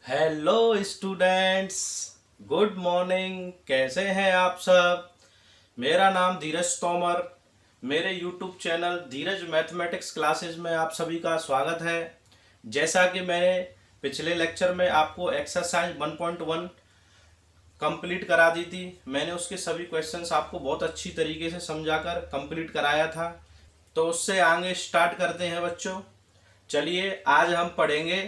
Hello students, good morning. कैसे हैं आप सब? मेरा नाम धीरज तोमर। मेरे यूट्यूब चैनल धीरज मैथमेटिक्स क्लासेस में आप सभी का स्वागत है। जैसा कि मैंने पिछले लेक्चर में आपको एक्सरसाइज 1.1 कंप्लीट करा दी थी, मैंने उसके सभी क्वेश्चंस आपको बहुत अच्छी तरीके से समझाकर कंप्लीट कराया था। तो उससे आगे स्टार्ट करते हैं बच्चों। चलिए आज हम पढ़ेंगे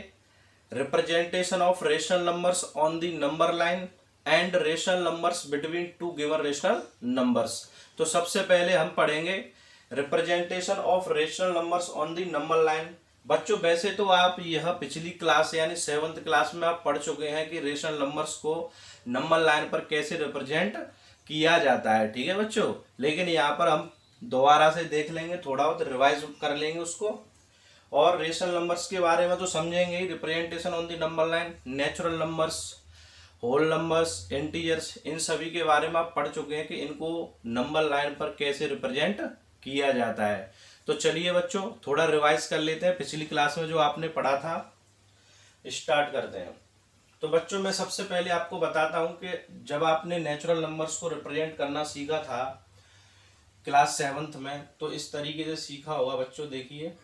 representation of rational numbers on the number line and rational numbers between two given rational numbers. तो सबसे पहले हम पढ़ेंगे representation of rational numbers on the number line. बच्चों वैसे तो आप यह पिछली क्लास यानी 7th क्लास में आप पढ़ चुके हैं कि रेशनल नंबर्स को नंबर लाइन पर कैसे रिप्रेजेंट किया जाता है, ठीक है बच्चों। लेकिन यहाँ पर हम दोबारा से देख लेंगे, थोड़ा बहुत रिवाइज कर लेंगे उसको। और रेशनल नंबर्स के बारे में तो समझेंगे ही, representation on the number line, natural numbers, whole numbers, integers, इन सभी के बारे में आप पढ़ चुके हैं कि इनको नंबर लाइन पर कैसे रिप्रेजेंट किया जाता है। तो चलिए बच्चों थोड़ा रिवाइज कर लेते हैं पिछली क्लास में जो आपने पढ़ा था। स्टार्ट करते हैं। तो बच्चों मैं सबसे पहले आपको बताता हूं कि जब आपने नेचुरल नंबर्स को रिप्रेजेंट करना सीखा था क्लास 7th में, तो इस तरीके से सीखा होगा बच्चों। देखिए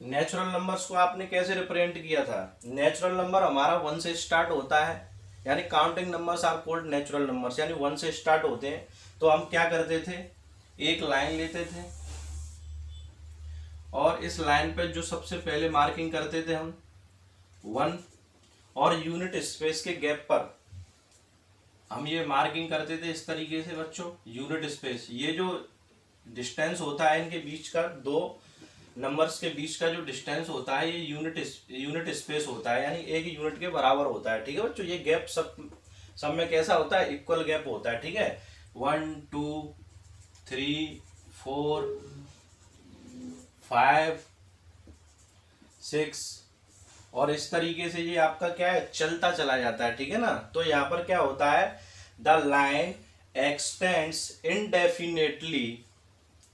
नेचुरल नंबर्स को आपने कैसे रिप्रेजेंट किया था। नेचुरल नंबर हमारा 1 से स्टार्ट होता है, यानी counting numbers are called natural numbers, यानी 1 से स्टार्ट होते हैं। तो हम क्या करते थे, एक लाइन लेते थे और इस लाइन पे जो सबसे पहले मार्किंग करते थे हम 1, और यूनिट स्पेस के गैप पर हम ये मार्किंग करते थे इस तरीके से बच्चों। यूनिट स्पेस, ये जो डिस्टेंस होता है इनके बीच का, दो नंबर्स के बीच का जो डिस्टेंस होता है, ये यूनिट स्पेस होता है, यानी एक यूनिट के बराबर होता है, ठीक है बच्चों। ये गैप सब में कैसा होता है, इक्वल गैप होता है, ठीक है। 1 2 3 4 5 6, और इस तरीके से ये आपका क्या है, चलता चला जाता है, ठीक है ना। तो यहाँ पर क्या होता है, the line x tends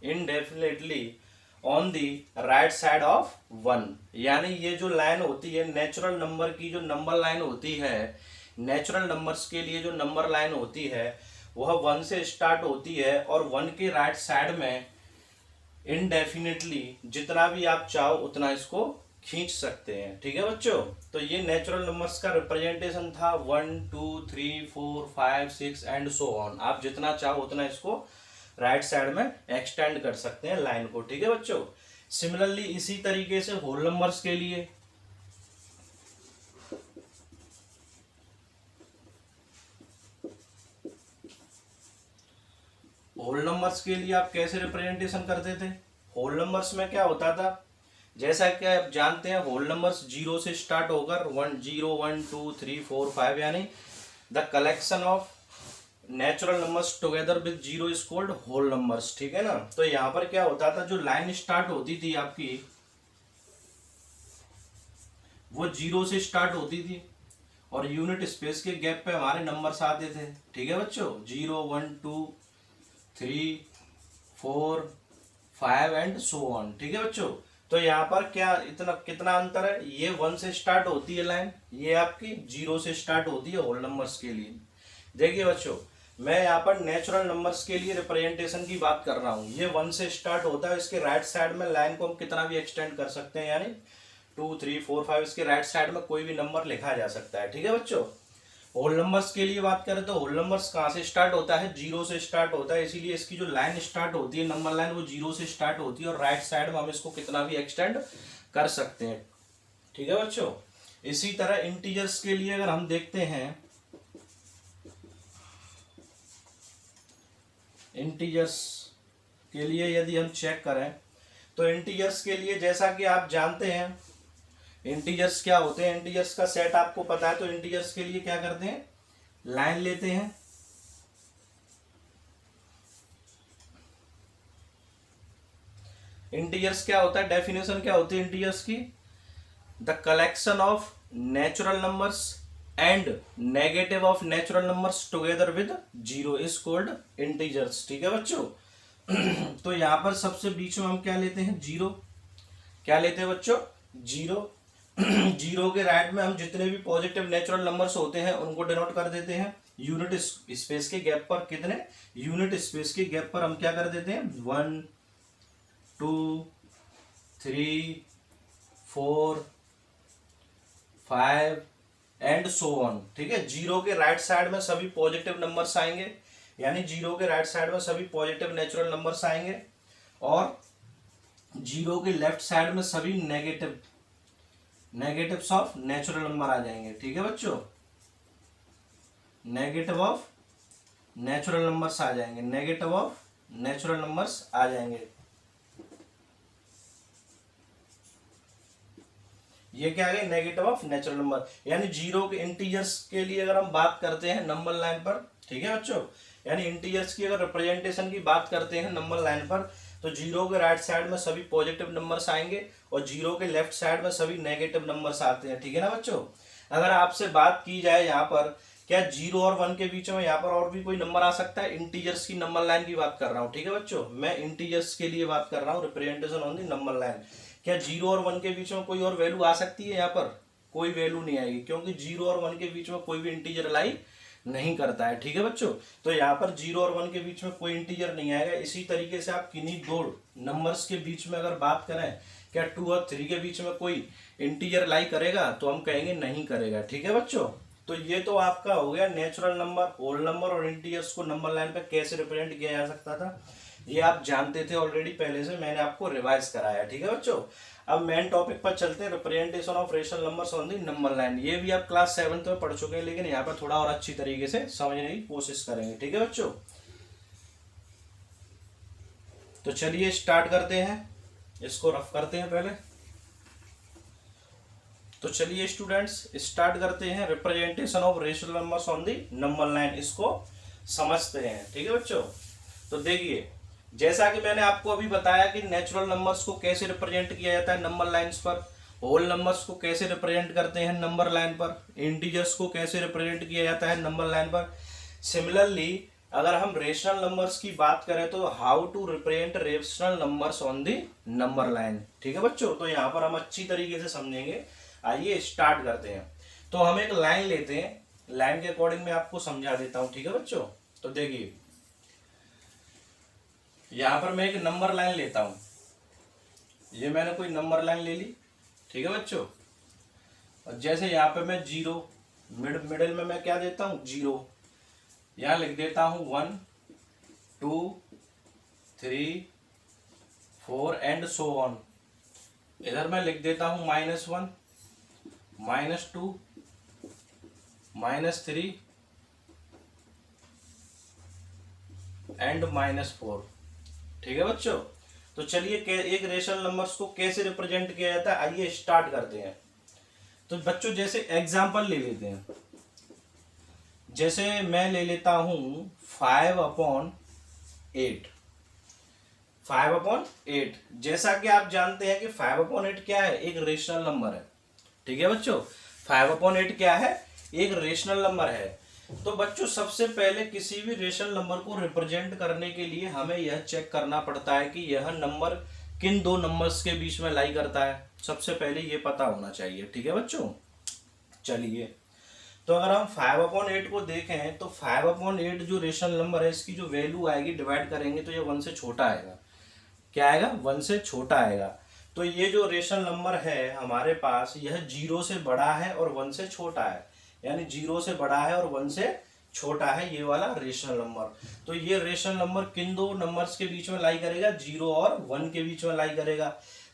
indefinitely on the right side of 1, यानी ये जो लाइन होती है नेचुरल नंबर की, जो नंबर लाइन होती है, नेचुरल नंबर्स के लिए जो नंबर लाइन होती है वह 1 से स्टार्ट होती है, और 1 के राइट साइड में इनडेफिनेटली जितना भी आप चाहो उतना इसको खींच सकते हैं, ठीक है बच्चों। तो ये नेचुरल नंबर्स का रिप्रेजेंटेशन था, 1 2 3 4 5 6 एंड सो ऑन। आप जितना चाहो उतना इसको राइट साइड में एक्सटेंड कर सकते हैं लाइन को, ठीक है बच्चों। सिमिलरली इसी तरीके से होल नंबर्स के लिए, होल नंबर्स के लिए आप कैसे रिप्रेजेंटेशन करते थे। होल नंबर्स में क्या होता था, जैसा कि आप जानते हैं होल नंबर्स 0 से स्टार्ट होकर 1 0 1 2 3 4 5, यानी the collection of natural numbers together with 0 is called whole numbers, ठीक है ना। तो यहाँ पर क्या होता था, जो लाइन स्टार्ट होती थी आपकी वो 0 से स्टार्ट होती थी, और यूनिट स्पेस के गैप पे हमारे नंबर्स आते थे, ठीक है बच्चों। 0 1 2 3 4 5 एंड सो ऑन, ठीक है बच्चों। तो यहाँ पर क्या इतना कितना अंतर है, ये 1 से स्टार्ट होती है लाइन, ये आपकी 0 से स्टार्ट होती है होल नंबर्स के लिए। देखिए बच्चों मैं यहाँ पर नेचुरल नंबर्स के लिए रिप्रेजेंटेशन की बात कर रहा हूँ। ये 1 से स्टार्ट होता है, इसके राइट साइड में लाइन को हम कितना भी एक्सटेंड कर सकते हैं, यानी 2 3 4 5, इसके राइट साइड में कोई भी नंबर लिखा जा सकता है, ठीक है बच्चों। होल नंबर्स के लिए बात करें तो होल नंबर्स कहाँ से स्टार्ट होता है, 0 से स्टार्ट होता है, इसीलिए इसकी जो लाइन स्टार्ट होती है नंबर लाइन वो 0 से स्टार्ट होती है, और राइट साइड में हम इसको कितना भी एक्सटेंड कर सकते हैं, ठीक है बच्चों। इसी तरह इंटीजर्स के लिए अगर हम देखते हैं, इंटीजर्स के लिए यदि हम चेक करें तो इंटीजर्स के लिए जैसा कि आप जानते हैं इंटीजर्स क्या होते हैं, इंटीजर्स का सेट आपको पता है। तो इंटीजर्स के लिए क्या करते हैं, लाइन लेते हैं, इंटीजर्स क्या होता है, डेफिनेशन क्या होती है इंटीजर्स की, the collection of natural numbers and negative of natural numbers together with zero is called integers. ठीक है बच्चों। तो यहाँ पर सबसे बीच में हम क्या लेते हैं, जीरो। क्या लेते हैं बच्चों, जीरो। जीरो के राइट में हम जितने भी पॉजिटिव नेचुरल नंबर्स होते हैं उनको डिनोट कर देते हैं यूनिट स्पेस के गैप पर। कितने यूनिट स्पेस के गैप पर हम क्या कर देते हैं, 1 2 3 4 5 एंड सो ऑन। ठीक है, जीरो के राइट साइड में सभी पॉजिटिव नंबर्स आएंगे, यानी जीरो के राइट साइड में सभी पॉजिटिव नेचुरल नंबर्स आएंगे, और जीरो के लेफ्ट साइड में सभी नेगेटिव्स ऑफ नेचुरल नंबर आ जाएंगे। ठीक है बच्चों, नेगेटिव ऑफ नेचुरल नंबर्स आ जाएंगे, नेगेटिव ऑफ नेचुरल नंबर्स आ जाएंगे। ये क्या आ गए, नेगेटिव ऑफ नेचुरल नंबर। यानी जीरो के इंटीजर्स के लिए अगर हम बात करते हैं नंबर लाइन पर, ठीक है बच्चों, यानी इंटीजर्स की अगर रिप्रेजेंटेशन की बात करते हैं नंबर लाइन पर, तो जीरो के राइट साइड में सभी पॉजिटिव नंबर्स आएंगे और जीरो के लेफ्ट साइड में सभी नेगेटिव नंबर्स आते हैं। ठीक है ना बच्चों। अगर आपसे बात की जाए यहाँ पर, क्या जीरो और 1 के बीच में यहाँ पर और भी कोई नंबर आ सकता है, इंटीजर्स की नंबर लाइन की बात कर रहा हूँ। ठीक है बच्चों, मैं इंटीजर्स के लिए बात कर रहा हूँ, representation on the number line. क्या जीरो और 1 के बीच में कोई और वैल्यू आ सकती है, यहाँ पर कोई वैल्यू नहीं आएगी, क्योंकि जीरो और 1 के बीच में कोई भी इंटीजर लाई नहीं करता है। ठीक है बच्चों, तो यहाँ पर जीरो और 1 के बीच में कोई इंटीजर नहीं आएगा। इसी तरीके से आप किन्हीं दो नंबर्स के बीच में अगर बात करें, क्या 2 और 3 के बीच में कोई इंटीजर लाई करेगा, तो हम कहेंगे नहीं करेगा। ठीक है बच्चों, तो ये तो आपका हो गया नेचुरल नंबर, होल नंबर और इंटीजर्स को नंबर लाइन पे कैसे रिप्रेजेंट किया जा सकता था, ये आप जानते थे ऑलरेडी पहले से, मैंने आपको रिवाइज कराया। ठीक है बच्चों, अब मेन टॉपिक पर चलते हैं, representation of rational numbers on the number line. ये भी आप क्लास 7th में पढ़ चुके हैं, लेकिन यहाँ पर थोड़ा और अच्छी तरीके से समझने की कोशिश करेंगे। ठीक है बच्चों, तो चलिए स्टार्ट करते हैं, इसको रफ करते हैं पहले। तो चलिए स्टूडेंट्स स्टार्ट करते हैं, representation of rational numbers on the number line, इसको समझते हैं। ठीक है बच्चों, तो देखिए जैसा कि मैंने आपको अभी बताया कि नेचुरल नंबर्स को कैसे रिप्रेजेंट किया जाता है नंबर लाइंस पर, होल नंबर्स को कैसे रिप्रेजेंट करते हैं नंबर लाइन पर, इंटीजर्स को कैसे रिप्रेजेंट किया जाता है नंबर लाइन पर। सिमिलरली अगर हम रेशनल नंबर्स की बात करें तो how to represent rational numbers on the number line. ठीक है बच्चों, तो यहाँ पर हम अच्छी तरीके से समझेंगे। आइए स्टार्ट करते हैं। तो हम एक लाइन लेते हैं, लाइन के अकॉर्डिंग मैं आपको समझा देता हूँ। ठीक है बच्चों, तो देखिए यहाँ पर मैं एक नंबर लाइन लेता हूँ, ये मैंने कोई नंबर लाइन ले ली। ठीक है बच्चों, और जैसे यहाँ पे मैं जीरो, मिडिल में मैं क्या देता हूँ, जीरो, यहाँ लिख देता हूँ 1 2 3 4 एंड सो ऑन। इधर मैं लिख देता हूँ -1 -2 -3 एंड -4। ठीक है बच्चों, तो चलिए एक रेशनल नंबर्स को कैसे रिप्रेजेंट किया जाता है, आइए स्टार्ट करते हैं। तो बच्चों जैसे एग्जांपल ले लेते हैं, जैसे मैं ले लेता हूं 5/8। 5/8 जैसा कि आप जानते हैं कि 5/8 क्या है, एक रेशनल नंबर है। ठीक है बच्चों, 5/8 क्या है, एक रेशनल नंबर है। तो बच्चों सबसे पहले किसी भी रेशनल नंबर को रिप्रेजेंट करने के लिए हमें यह चेक करना पड़ता है कि यह नंबर किन दो नंबर्स के बीच में लाई करता है, सबसे पहले ये पता होना चाहिए। ठीक है बच्चों, चलिए तो अगर हम 5/8 को देखें तो 5/8 जो रेशनल नंबर है, इसकी जो वैल्यू आएगी डिवाइड करेंगे तो ये 1 से छोटा आएगा। क्या आएगा, 1 से छोटा आएगा। तो ये जो रेशनल नंबर है हमारे पास, यह 0 से बड़ा है और 1 से छोटा है, यानी 0 से बड़ा है और 1 से छोटा है ये वाला रेशनल नंबर। तो ये रेशनल नंबर किन दो नंबर्स के बीच में लाई करेगा, 0 और 1 के बीच में लाई करेगा।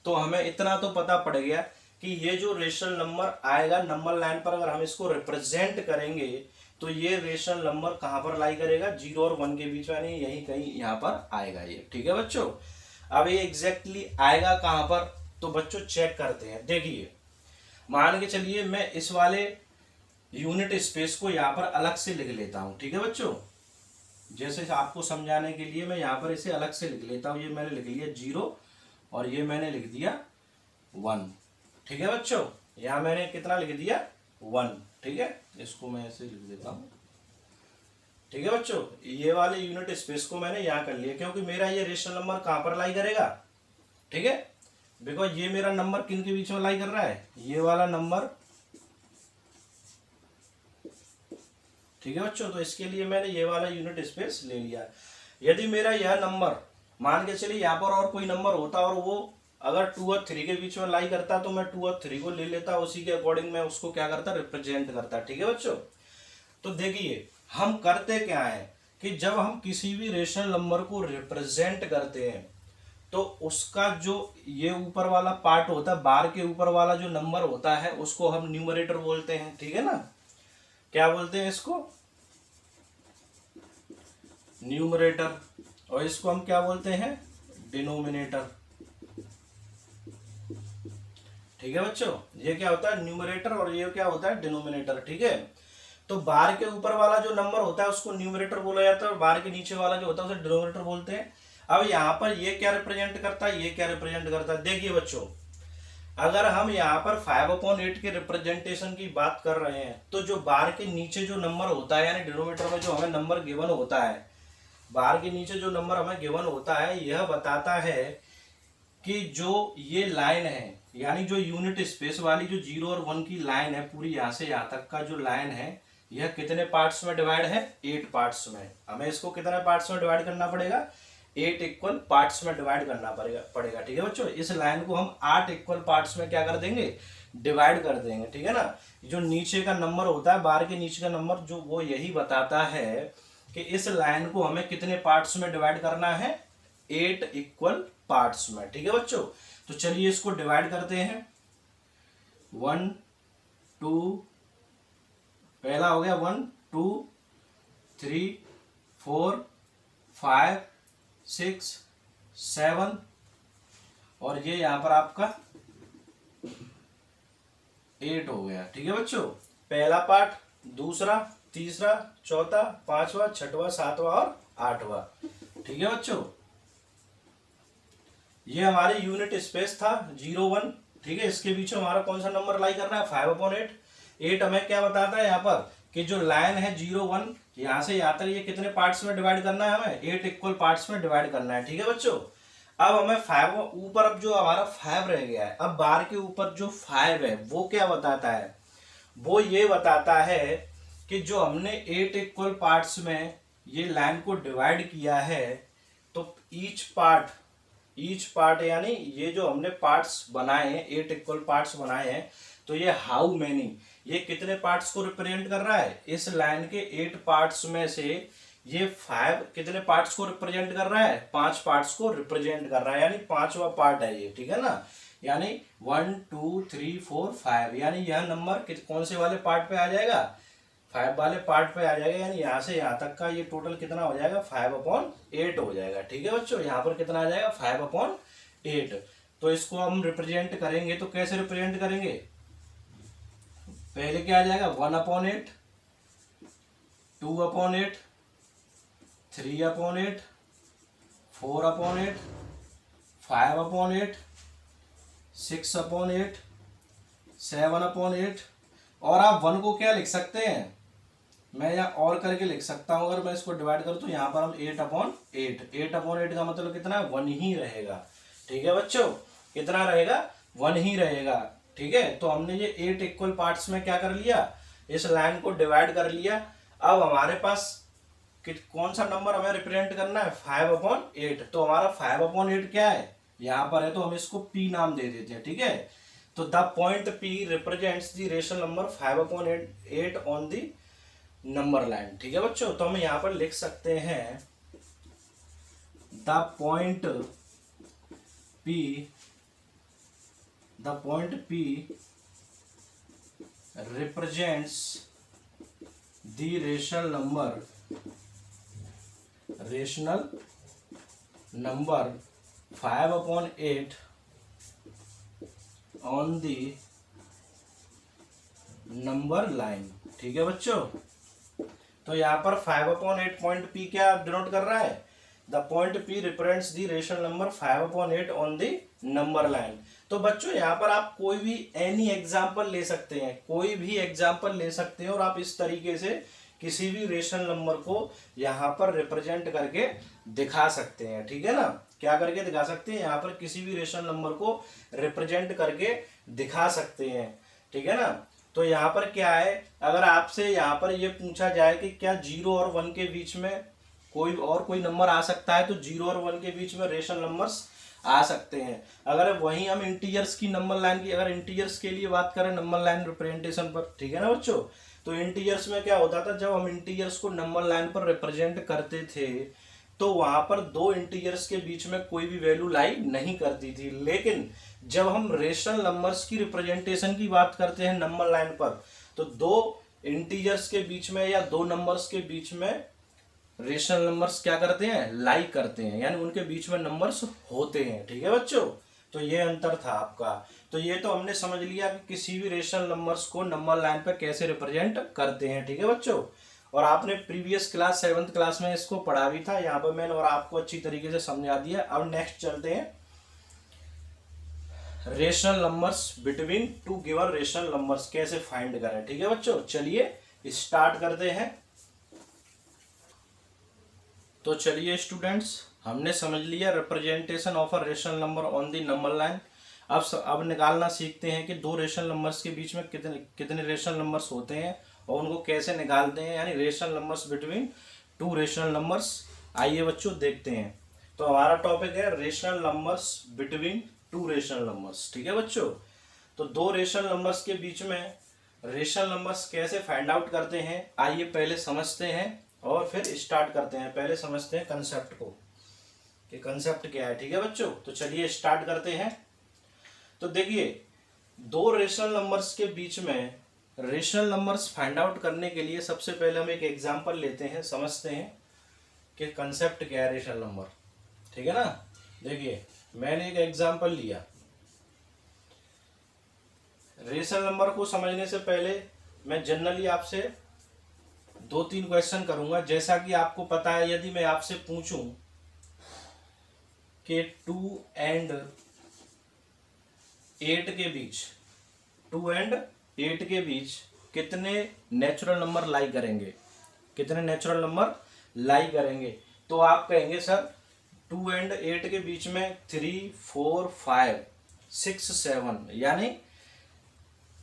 तो हमें इतना तो पता पड़ गया कि ये जो रेशनल नंबर आएगा नंबर लाइन पर, अगर हम इसको रिप्रेजेंट करेंगे तो ये रेशनल नंबर कहाँ पर लाई करेगा, 0 और 1 के बीच में, यानी यही कहीं यहाँ पर आएगा ये। ठीक है बच्चों, अब ये एग्जैक्टली आएगा कहाँ पर, तो बच्चों चेक करते हैं। देखिए मान के चलिए मैं इस वाले यूनिट स्पेस को यहाँ पर अलग से लिख लेता हूँ। ठीक है बच्चों, जैसे आपको समझाने के लिए मैं यहाँ पर इसे अलग से लिख लेता हूँ। ये मैंने लिख लिया 0 और ये मैंने लिख दिया 1। ठीक है बच्चों, यहाँ मैंने कितना लिख दिया, 1। ठीक है, इसको मैं ऐसे लिख देता हूँ। ठीक है बच्चों, ये वाले यूनिट स्पेस को मैंने यहाँ कर लिया क्योंकि मेरा ये रेशनल नंबर कहाँ पर लाई करेगा, ठीक है, बिकॉज ये मेरा नंबर किन के बीच में लाई कर रहा है, ये वाला नंबर, ठीक है बच्चों। तो इसके लिए मैंने ये वाला यूनिट स्पेस ले लिया। यदि मेरा यह नंबर मान के चलिए यहाँ पर और कोई नंबर होता और वो अगर 2 और 3 के बीच में लाई करता तो मैं 2 और 3 को ले लेता, उसी के अकॉर्डिंग मैं उसको क्या करता, रिप्रेजेंट करता। ठीक है बच्चों, तो देखिए हम करते क्या है कि जब हम किसी भी रेशनल नंबर को रिप्रेजेंट करते हैं तो उसका जो ये ऊपर वाला पार्ट होता है, बार के ऊपर वाला जो नंबर होता है उसको हम न्यूमरेटर बोलते हैं। ठीक है ना, क्या बोलते हैं इसको, न्यूमरेटर, और इसको हम क्या बोलते हैं, डिनोमिनेटर। ठीक है बच्चों, ये क्या होता है न्यूमरेटर और ये क्या होता है डिनोमिनेटर। ठीक है, तो बार के ऊपर वाला जो नंबर होता है उसको न्यूमरेटर बोला जाता है और बार के नीचे वाला जो होता है उसे डिनोमिनेटर बोलते हैं। अब यहाँ पर ये क्या रिप्रेजेंट करता है, ये क्या रिप्रेजेंट करता है, देखिए बच्चों, अगर हम यहाँ पर 5/8 के रिप्रेजेंटेशन की बात कर रहे हैं तो जो बार के नीचे जो नंबर होता है यानी डिनोमिनेटर में जो हमें नंबर गिवन होता है, बार के नीचे जो नंबर हमें गिवन होता है यह बताता है कि जो ये लाइन है यानी जो यूनिट स्पेस वाली जो 0 और 1 की लाइन है, पूरी यहाँ से यहाँ तक का जो लाइन है यह कितने पार्ट्स में डिवाइड है, 8 पार्ट्स में। हमें इसको कितने पार्ट्स में डिवाइड करना पड़ेगा, 8 इक्वल पार्ट्स में डिवाइड करना पड़ेगा। ठीक है बच्चों, इस लाइन को हम 8 इक्वल पार्ट्स में क्या कर देंगे, डिवाइड कर देंगे। ठीक है ना, जो नीचे का नंबर होता है, बार के नीचे का नंबर जो वो यही बताता है कि इस लाइन को हमें कितने पार्ट्स में डिवाइड करना है, 8 इक्वल पार्ट्स में। ठीक है बच्चों, तो चलिए इसको डिवाइड करते हैं। 1 2 पहला हो गया 1 2 3 4 5 6 7 और ये यहां पर आपका 8 हो गया। ठीक है बच्चों, पहला पार्ट, दूसरा, तीसरा, चौथा, पांचवा, छठवां, सातवां और आठवां। ठीक है बच्चों, ये हमारे यूनिट स्पेस था 0 1। ठीक है, इसके बीच में हमारा कौन सा नंबर लाई कर रहा है, 5/8। 8 हमें क्या बताता है यहाँ पर कि जो लाइन है 0 1 यहाँ से यहाँ तक ये कितने पार्ट्स में डिवाइड करना है, हमें 8 इक्वल पार्ट्स में डिवाइड करना है। ठीक है बच्चों, अब हमें 5 ऊपर, अब जो हमारा 5 रह गया है, अब बार के ऊपर जो 5 है वो क्या बताता है, वो ये बताता है कि जो हमने 8 इक्वल पार्ट्स में ये लाइन को डिवाइड किया है तो ईच पार्ट यानी ये जो हमने पार्ट्स बनाए हैं, 8 इक्वल पार्ट्स बनाए हैं, तो ये हाउ मेनी, ये कितने पार्ट्स को रिप्रेजेंट कर रहा है, इस लाइन के 8 पार्ट्स में से ये 5 कितने पार्ट्स को रिप्रेजेंट कर रहा है, 5 पार्ट्स को रिप्रेजेंट कर रहा है, यानी 5वां पार्ट है ये। ठीक है ना, यानी 1 2 3 4 5, यानी यह नंबर कौन से वाले पार्ट पे आ जाएगा, 5 वाले पार्ट पे आ जाएगा, यानी यहाँ से यहाँ तक का ये टोटल कितना हो जाएगा, 5/8 हो जाएगा। ठीक है बच्चों, यहाँ पर कितना आ जाएगा, 5/8। तो इसको हम रिप्रेजेंट करेंगे तो कैसे रिप्रेजेंट करेंगे, पहले क्या आ जाएगा, 1/8, 2/8, 3/8, 4/8, 5/8, 6/8, 7/8, और आप 1 को क्या लिख सकते हैं, मैं यहाँ और करके लिख सकता हूँ, अगर मैं इसको डिवाइड करूँ तो यहाँ पर हम 8/8, 8/8 का मतलब कितना है, 1 ही रहेगा। ठीक है बच्चों, कितना रहेगा, 1 ही रहेगा। ठीक है, तो हमने ये 8 इक्वल पार्ट्स में क्या कर लिया, इस लाइन को डिवाइड कर लिया। अब हमारे पास कौन सा नंबर हमें रिप्रेजेंट करना है, 5/8। तो हमारा 5/8 क्या है, यहाँ पर है, तो हम इसको P नाम दे देते हैं। ठीक है, तो the point P represents the rational number 5/8 on the number line. ठीक है बच्चों, तो हम यहाँ पर लिख सकते हैं the point P represents the rational number 5/8 on the number line. ठीक है बच्चों, तो यहाँ पर 5/8 पॉइंट P क्या डिनोट कर रहा है, the point P represents the rational number 5/8 on the number line. तो बच्चों यहाँ पर आप कोई भी एनी एग्जाम्पल ले सकते हैं, कोई भी एग्जाम्पल ले सकते हैं और आप इस तरीके से किसी भी रेशनल नंबर को यहाँ पर रिप्रेजेंट करके दिखा सकते हैं। ठीक है ना, क्या करके दिखा सकते हैं, यहाँ पर किसी भी रेशनल नंबर को रिप्रेजेंट करके दिखा सकते हैं। ठीक है ना, तो यहाँ पर क्या है, अगर आपसे यहाँ पर ये पूछा जाए कि क्या 0 और 1 के बीच में कोई नंबर आ सकता है, तो 0 और 1 के बीच में रेशनल नंबर्स आ सकते हैं। अगर वहीं हम इंटीजर्स की नंबर लाइन की, अगर इंटीजर्स के लिए बात करें नंबर लाइन रिप्रेजेंटेशन पर, ठीक है ना बच्चों, तो इंटीजर्स में क्या होता था, जब हम इंटीजर्स को नंबर लाइन पर रिप्रेजेंट करते थे तो वहां पर दो इंटीजर्स के बीच में कोई भी वैल्यू लाई नहीं करती थी। लेकिन जब हम रेशनल नंबर्स की रिप्रेजेंटेशन की बात करते हैं नंबर लाइन पर, तो दो इंटीजर्स के बीच में या दो नंबर्स के बीच में रेशनल नंबर्स क्या करते हैं, लाई करते हैं, यानी उनके बीच में नंबर्स होते हैं। ठीक है बच्चों, तो ये अंतर था आपका। तो ये तो हमने समझ लिया कि किसी भी रेशनल नंबर्स को नंबर लाइन पर कैसे रिप्रेजेंट करते हैं। ठीक है बच्चों, और आपने प्रीवियस क्लास 7th क्लास में इसको पढ़ा भी था, यहाँ पर मैंने और आपको अच्छी तरीके से समझा दिया। अब नेक्स्ट चलते हैं, rational numbers between two given rational numbers कैसे फाइंड करें। ठीक है बच्चों, चलिए स्टार्ट करते हैं। तो चलिए स्टूडेंट्स, हमने समझ लिया representation of a rational number on the number line. अब निकालना सीखते हैं कि दो रेशनल नंबर्स के बीच में कितने कितने रेशनल नंबर्स होते हैं और उनको कैसे निकालते हैं, यानी rational numbers between two rational numbers. आइए बच्चों देखते हैं। तो हमारा टॉपिक है rational numbers between two rational numbers. ठीक है बच्चों, तो दो रेशनल नंबर्स के बीच में रेशनल नंबर्स कैसे फाइंड आउट करते हैं, आइए पहले समझते हैं और फिर स्टार्ट करते हैं। पहले समझते हैं कंसेप्ट को कि कंसेप्ट क्या है। ठीक है बच्चों, तो चलिए स्टार्ट करते हैं। तो देखिए, दो रेशनल नंबर्स के बीच में रेशनल नंबर्स फाइंड आउट करने के लिए सबसे पहले हम एक एग्जांपल लेते हैं, समझते हैं कि कंसेप्ट क्या है रेशनल नंबर। ठीक है ना, देखिए मैंने एक एग्जांपल लिया। रेशनल नंबर को समझने से पहले मैं जनरली आपसे 2-3 क्वेश्चन करूंगा। जैसा कि आपको पता है, यदि मैं आपसे पूछूं कि 2 and 8 के बीच, 2 and 8 के बीच कितने नेचुरल नंबर लाई करेंगे, कितने नेचुरल नंबर लाई करेंगे, तो आप कहेंगे सर 2 and 8 के बीच में 3, 4, 5, 6, 7, यानी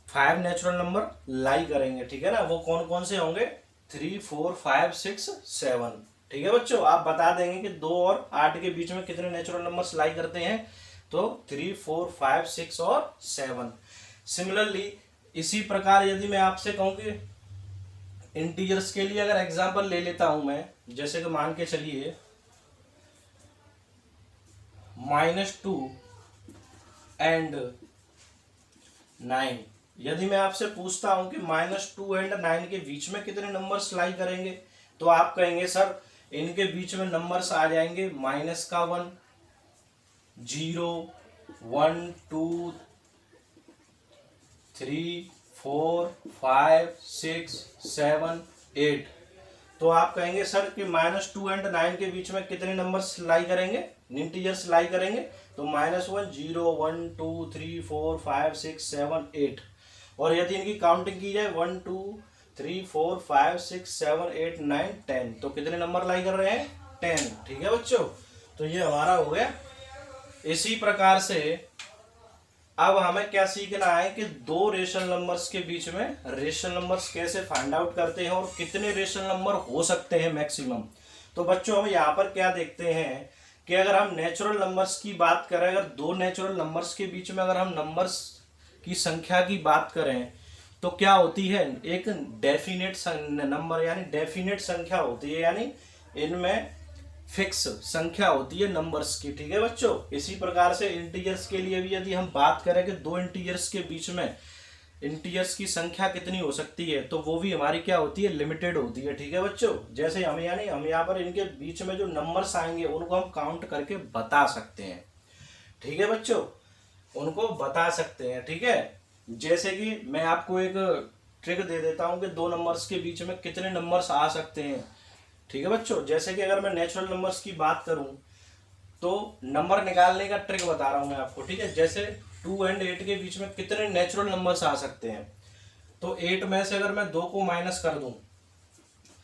5 नेचुरल नंबर लाई करेंगे। ठीक है ना, वो कौन कौन से होंगे, 3, 4, 5, 6, 7। ठीक है बच्चों, आप बता देंगे कि 2 और 8 के बीच में कितने नेचुरल नंबर्स लाई करते हैं, तो 3, 4, 5, 6 और 7। सिमिलरली इसी प्रकार यदि मैं आपसे कहूं कि इंटीजर्स के लिए अगर एग्जांपल ले लेता हूं मैं, जैसे कि मान के चलिए -2 and 9, यदि मैं आपसे पूछता हूं कि -2 and 9 के बीच में कितने नंबर्स लाई करेंगे, तो आप कहेंगे सर इनके बीच में नंबर्स आ जाएंगे -1, 0, 1, 2, 3, 4, 5, 6, 7, 8। तो आप कहेंगे सर कि -2 and 9 के बीच में कितने नंबर्स लाई करेंगे, इंटीजर्स लाई करेंगे, तो -1, 0, 1, 2, 3, 4, 5, 6, 7, 8। और यदि इनकी काउंटिंग की जाए 1, 2, 3, 4, 5, 6, 7, 8, 9, 10, तो कितने नंबर लाई कर रहे हैं, 10। ठीक है बच्चों, तो ये हमारा हो गया। इसी प्रकार से अब हमें क्या सीखना है कि दो रेशनल नंबर्स के बीच में रेशनल नंबर्स कैसे फाइंड आउट करते हैं और कितने रेशनल नंबर हो सकते हैं मैक्सिमम। तो बच्चों हम यहाँ पर क्या देखते हैं कि अगर हम नेचुरल नंबर्स की बात करें, अगर दो नेचुरल नंबर्स के बीच में अगर हम नंबर्स की संख्या की बात करें, तो क्या होती है, एक डेफिनेट नंबर यानी डेफिनेट संख्या होती है, यानी इनमें फिक्स संख्या होती है नंबर्स की। ठीक है बच्चों, इसी प्रकार से इंटीजर्स के लिए भी यदि हम बात करें कि दो इंटीजर्स के बीच में इंटीजर्स की संख्या कितनी हो सकती है, तो वो भी हमारी क्या होती है, लिमिटेड होती है। ठीक है बच्चों, जैसे हम यानी हम यहाँ पर इनके बीच में जो नंबर्स आएंगे उनको हम काउंट करके बता सकते हैं। ठीक है बच्चों, उनको बता सकते हैं। ठीक है, जैसे कि मैं आपको एक ट्रिक दे देता हूं कि दो नंबर्स के बीच में कितने नंबर्स आ सकते हैं। ठीक है बच्चों, जैसे कि अगर मैं नेचुरल नंबर्स की बात करूं तो नंबर निकालने का ट्रिक बता रहा हूं मैं आपको, ठीक है। जैसे 2 एंड 8 के बीच में कितने नेचुरल नंबर्स आ सकते हैं, तो 8 में से अगर मैं 2 को माइनस कर दूं,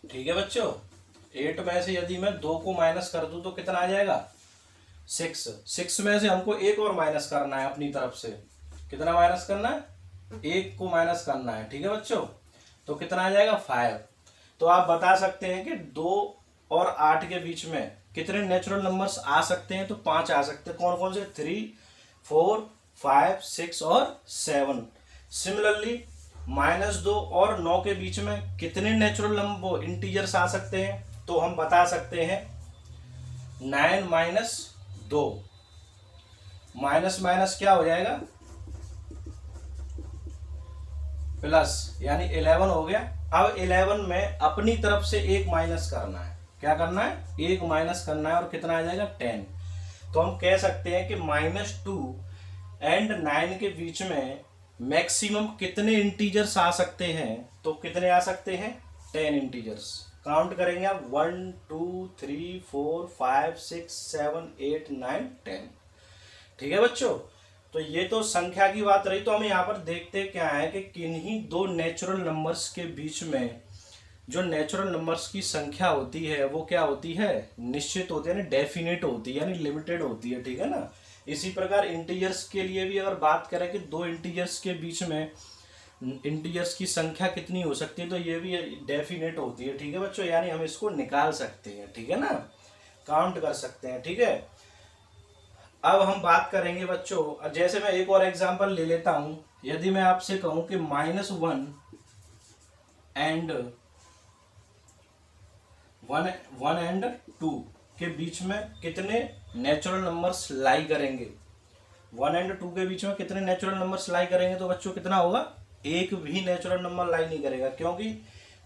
ठीक है बच्चों, 8 में से यदि मैं 2 को माइनस कर दूं तो कितना आ जाएगा 6। 6 में से हमको एक और माइनस करना है अपनी तरफ से, कितना माइनस करना है, 1 को माइनस करना है, ठीक है बच्चों। तो कितना आ जाएगा 5। तो आप बता सकते हैं कि 2 और 8 के बीच में कितने नेचुरल नंबर्स आ सकते हैं, तो 5 आ सकते हैं। कौन कौन से, 3, 4, 5, 6 और 7। सिमिलरली -2 और 9 के बीच में कितने नेचुरल नंबर इंटीजर्स आ सकते हैं, तो हम बता सकते हैं 9 माइनस 2, माइनस माइनस क्या हो जाएगा प्लस, यानी 11 हो गया। अब 11 में अपनी तरफ से एक माइनस करना है, क्या करना है, एक माइनस करना है, और कितना आ जाएगा 10। तो हम कह सकते हैं कि -2 एंड 9 के बीच में मैक्सिमम कितने इंटीजर्स आ सकते हैं, तो कितने आ सकते हैं 10 इंटीजर्स। काउंट करेंगे आप 1 2 3 4 5 6 7 8 9 10, ठीक है बच्चों। तो ये तो संख्या की बात रही। तो हम यहाँ पर देखते क्या है कि किन्हीं दो नेचुरल नंबर्स के बीच में जो नेचुरल नंबर्स की संख्या होती है वो क्या होती है, निश्चित होती है, यानी डेफिनेट होती है, यानी लिमिटेड होती है, ठीक है ना। इसी प्रकार इंटीजर्स के लिए भी अगर बात करें कि दो इंटीजर्स के बीच में इंटीजर्स की संख्या कितनी हो सकती है, तो ये भी डेफिनेट होती है, ठीक है बच्चों। यानी हम इसको निकाल सकते हैं, ठीक है ना, काउंट कर सकते हैं, ठीक है। अब हम बात करेंगे बच्चों, जैसे मैं एक और एग्जांपल ले लेता हूं। यदि मैं आपसे कहूं कि -1 एंड 2 के बीच में कितने नेचुरल नंबर्स लाई करेंगे, 1 एंड 2 के बीच में कितने नेचुरल नंबर्स लाई करेंगे, तो बच्चों कितना होगा, एक भी नेचुरल नंबर लाई नहीं करेगा, क्योंकि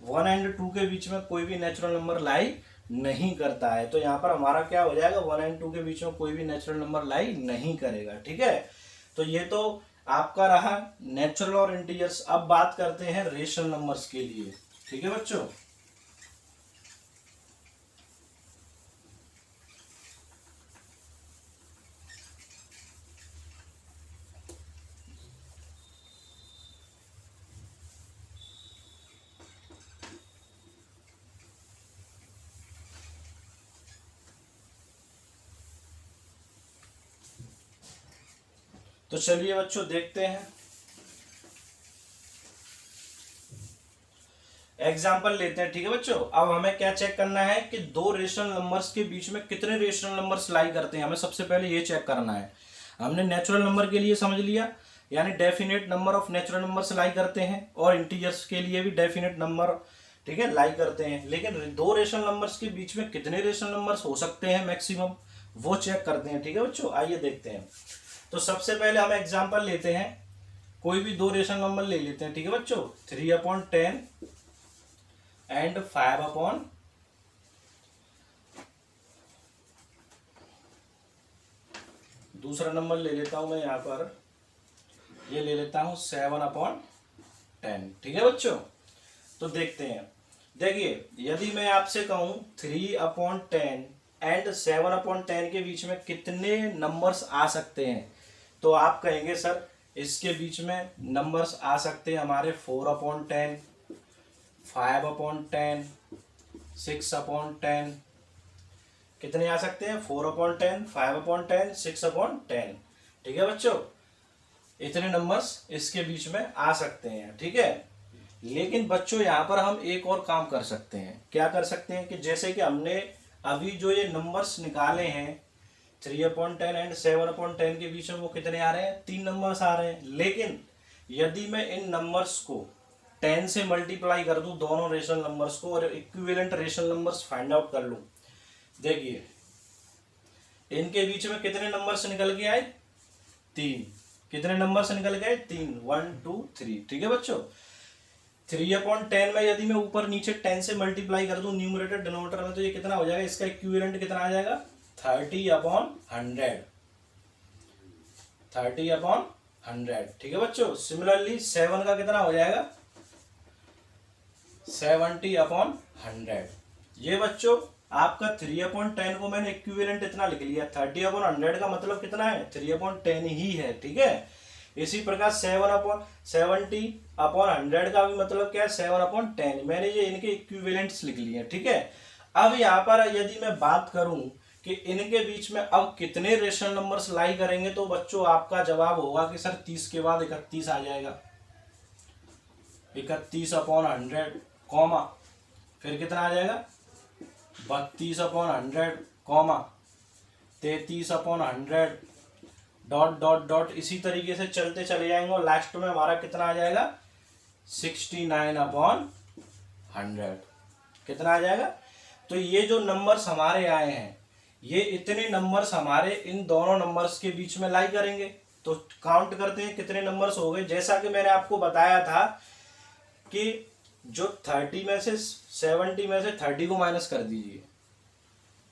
1 एंड 2 के बीच में कोई भी नेचुरल नंबर लाई नहीं करता है। तो यहाँ पर हमारा क्या हो जाएगा, 1 एंड 2 के बीच में कोई भी नेचुरल नंबर लाई नहीं करेगा, ठीक है। तो ये तो आपका रहा नेचुरल और इंटीजर्स। अब बात करते हैं रेशनल नंबर्स के लिए, ठीक है बच्चों। तो चलिए बच्चों देखते हैं, एग्जाम्पल लेते हैं, ठीक है बच्चों। अब हमें क्या चेक करना है कि दो रेशनल नंबर्स के बीच में कितने रेशनल नंबर्स लाई करते हैं, हमें सबसे पहले ये चेक करना है। हमने नेचुरल नंबर के लिए समझ लिया, यानी definite number of natural numbers lie करते हैं, और इंटीजर्स के लिए भी डेफिनेट नंबर, ठीक है, लाई करते हैं। लेकिन दो रेशनल नंबर्स के बीच में कितने रेशनल नंबर्स हो सकते हैं मैक्सिमम, वो चेक करते हैं, ठीक है बच्चों। आइए देखते हैं। तो सबसे पहले हम एग्जाम्पल लेते हैं, कोई भी दो रेशनल नंबर ले लेते हैं, ठीक है बच्चों। 3/10 एंड 5/, दूसरा नंबर ले लेता हूं मैं यहाँ पर, ये ले लेता हूं 7/10, ठीक है बच्चों। तो देखते हैं, देखिए यदि मैं आपसे कहूं 3/10 एंड 7/10 के बीच में कितने नंबर्स आ सकते हैं, तो आप कहेंगे सर इसके बीच में नंबर्स आ सकते हैं हमारे 4/10, 5/10, 6/10। कितने आ सकते हैं, 4/10, 5/10, 6/10, ठीक है बच्चों। इतने नंबर्स इसके बीच में आ सकते हैं, ठीक है। लेकिन बच्चों यहाँ पर हम एक और काम कर सकते हैं, क्या कर सकते हैं कि जैसे कि हमने अभी जो ये नंबर्स निकाले हैं 3/10 एंड 7/10 के बीच में, वो कितने आ रहे हैं, 3 नंबर्स आ रहे हैं। लेकिन यदि मैं इन नंबर्स को 10 से मल्टीप्लाई कर दूं, दोनों रेशनल नंबर्स को, और equivalent rational numbers find out कर लूं, देखिए इनके बीच में कितने नंबर्स निकल के आए, 3। कितने नंबर्स निकल गए, 3, 1 2 3, ठीक है बच्चों। 3/10 में यदि मैं ऊपर नीचे 10 से मल्टीप्लाई कर दूं न्यूमरेटर डिनोमिनेटर में, तो ये कितना हो जाएगा, इसका इक्विवेलेंट कितना आ जाएगा, 30/100, 30/100, ठीक है बच्चों। सिमिलरली 7 का कितना हो जाएगा, 70/100। ये बच्चों आपका 3/10 को मैंने इक्विवेलेंट इतना लिख लिया, 30/100 का मतलब कितना है, 3/10 ही है, ठीक है। इसी प्रकार 70/100 का भी मतलब क्या है, 7/10। मैंने ये इनके इक्विवेलेंट्स लिख लिए, ठीक है। अब यहाँ पर यदि मैं बात करूं कि इनके बीच में अब कितने रेशनल नंबर्स लाई करेंगे, तो बच्चों आपका जवाब होगा कि सर 30 के बाद 31 आ जाएगा, 31/100, कॉमा फिर कितना आ जाएगा, 32/100, कॉमा 33/100, डॉट डॉट डॉट, इसी तरीके से चलते चले जाएंगे और लास्ट में हमारा कितना आ जाएगा, 69/100। कितना आ जाएगा। तो ये जो नंबर्स हमारे आए हैं, ये इतने नंबर्स हमारे इन दोनों नंबर्स के बीच में लाई करेंगे। तो काउंट करते हैं कितने नंबर्स हो गए। जैसा कि मैंने आपको बताया था कि जो 30 में से 70 में से 30 को माइनस कर दीजिए,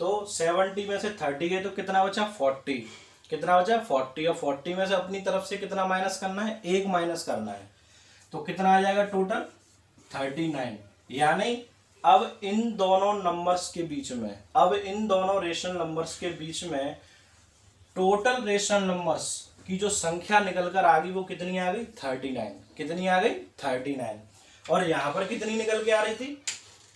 तो 70 में से 30 गए तो कितना बचा, 40। कितना बचा, 40। और 40 में से अपनी तरफ से कितना माइनस करना है, 1 माइनस करना है, तो कितना आ जाएगा टोटल, 39। यानी अब इन दोनों नंबर्स के बीच में, अब इन दोनों रेशनल नंबर्स के बीच में टोटल रेशनल नंबर्स की जो संख्या निकल कर आ गई वो कितनी आ गई, 39। कितनी आ गई, 39। और यहां पर कितनी निकल के आ रही थी,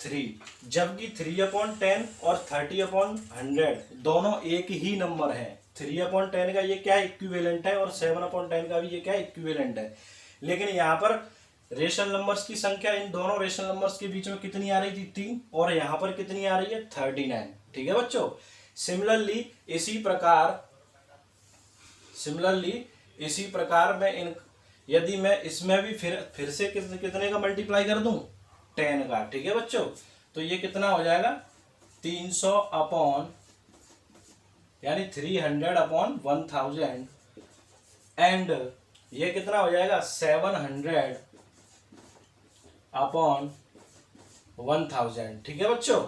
3। जबकि 3/10 और 30/100 दोनों एक ही नंबर है। 3/10 का ये क्या है, इक्विवेलेंट है, और 7/10 का भी ये क्या है, इक्विवेलेंट है। लेकिन यहाँ पर रेशनल नंबर्स की संख्या इन दोनों रेशनल नंबर्स के बीच में कितनी आ रही थी, 3, और यहाँ पर कितनी आ रही है, 39। ठीक है बच्चों। सिमिलरली इसी प्रकार मैं इन, यदि मैं इसमें भी फिर से कितने का मल्टीप्लाई कर दूं, 10 का। ठीक है बच्चों। तो ये कितना हो जाएगा, 300 अपॉन, यानी 300/1000, एंड ये कितना हो जाएगा, 700/1000। ठीक है बच्चों।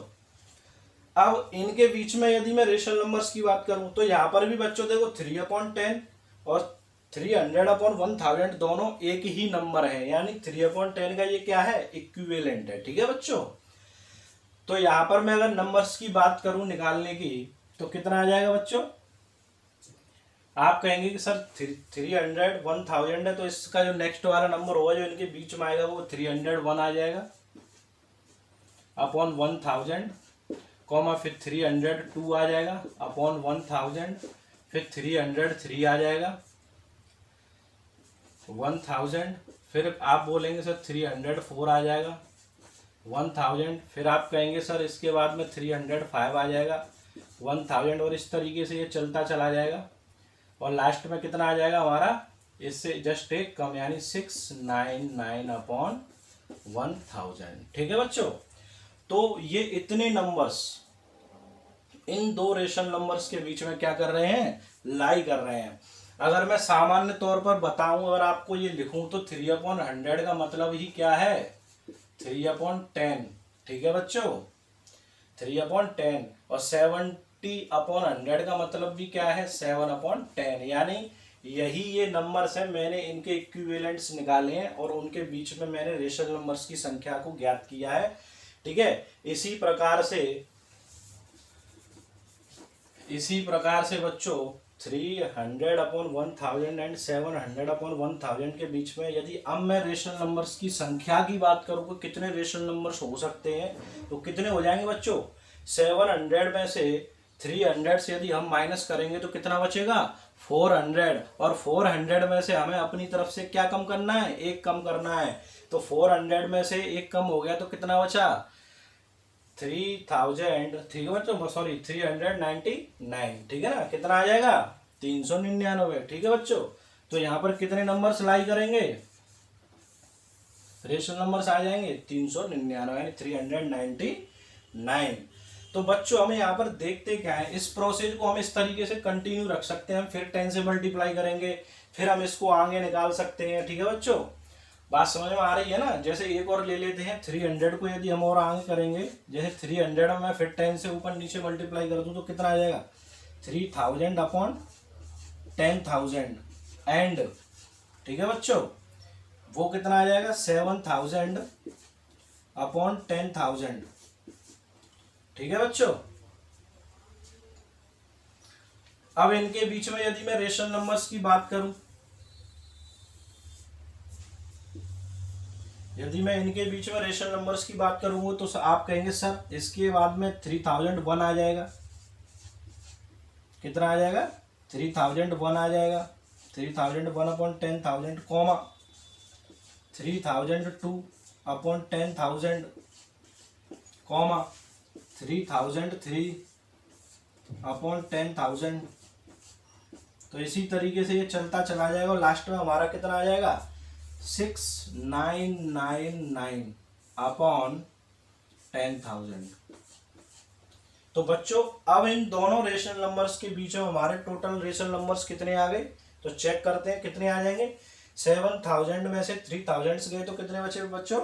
अब इनके बीच में यदि मैं रेशनल नंबर्स की बात करूं, तो यहां पर भी बच्चों देखो 3/10 और 300/1000 दोनों एक ही नंबर है, यानी 3/10 का ये क्या है, इक्विवेलेंट है। ठीक है बच्चों। तो यहां पर मैं अगर नंबर्स की बात करूं निकालने की, तो कितना आ जाएगा बच्चों, आप कहेंगे कि सर 300/1000 है, तो इसका जो नेक्स्ट वाला नंबर होगा जो इनके बीच में आएगा वो 301 आ जाएगा अपॉन 1000, कॉमा फिर 302 आ जाएगा अपॉन 1000, फिर 303 आ जाएगा 1000, फिर आप बोलेंगे सर 304 आ जाएगा 1000, फिर आप कहेंगे सर इसके बाद में 305 आ जाएगा 1000, और इस तरीके से ये चलता चला जाएगा, और लास्ट में कितना आ जाएगा हमारा, इससे जस्ट एक कम, यानी 699/1000। ठीक है बच्चों। तो ये इतने नंबर्स इन दो रेशनल नंबर्स के बीच में क्या कर रहे हैं, लाई कर रहे हैं। अगर मैं सामान्य तौर पर बताऊं, अगर आपको ये लिखूं, तो 3/100 का मतलब ही क्या है, 3/10। ठीक है बच्चों, 3/10, और 70/100 का मतलब भी क्या है, 7/10। यानी यही ये नंबर्स है, मैंने इनके इक्विवेलेंट्स निकाले हैं और उनके बीच में मैंने रेशनल नंबर्स की संख्या को ज्ञात किया है। ठीक है। इसी प्रकार से बच्चों 300/1000 एंड 700/1000 के बीच में यदि अब मैं रेशनल नंबर्स की संख्या की बात करूँ कि कितने रेशनल नंबर्स हो सकते हैं, तो कितने हो जाएंगे बच्चों, 700 में से 300 से यदि हम माइनस करेंगे तो कितना बचेगा, 400, और 400 में से हमें अपनी तरफ से क्या कम करना है, 1 कम करना है। तो 400 में से 1 कम हो गया तो कितना बचा, 399। ठीक है ना, कितना आ जाएगा, 399। ठीक है बच्चों। तो यहाँ पर कितने नंबर्स लाई करेंगे, रेशनल नंबर्स आ जाएंगे 399, यानी 399। तो बच्चों हमें यहाँ पर देखते क्या है, इस प्रोसेस को हम इस तरीके से कंटिन्यू रख सकते हैं, फिर 10 से मल्टीप्लाई करेंगे, फिर हम इसको आगे निकाल सकते हैं। ठीक है बच्चों, बात समझ में आ रही है ना। जैसे एक और ले लेते हैं, 300 को यदि हम और आगे करेंगे, जैसे 300 में फिर 10 से ऊपर नीचे मल्टीप्लाई कर दूं तो कितना आ जाएगा, 3000/10,000, एंड ठीक है बच्चों, वो कितना आ जाएगा, 7000/10,000। ठीक है बच्चों। अब इनके बीच में यदि मैं रेशनल नंबर्स की बात करूं, यदि मैं इनके बीच में रेशनल नंबर्स की बात करूंगा तो आप कहेंगे सर इसके बाद में 3001 आ जाएगा। कितना आ जाएगा? 3001 आ जाएगा। 3001 upon 10,000 comma 3002 upon 10,000 comma 3003 upon 10,000। तो इसी तरीके से ये चलता चला जाएगा और लास्ट में हमारा कितना आ जाएगा? 6999 अपॉन 10,000। तो बच्चों अब इन दोनों रेशनल नंबर्स के बीच में हमारे टोटल रेशनल नंबर्स कितने आ गए, तो चेक करते हैं कितने आ जाएंगे। 7,000 में से 3,000 गए तो कितने बचे बच्चों?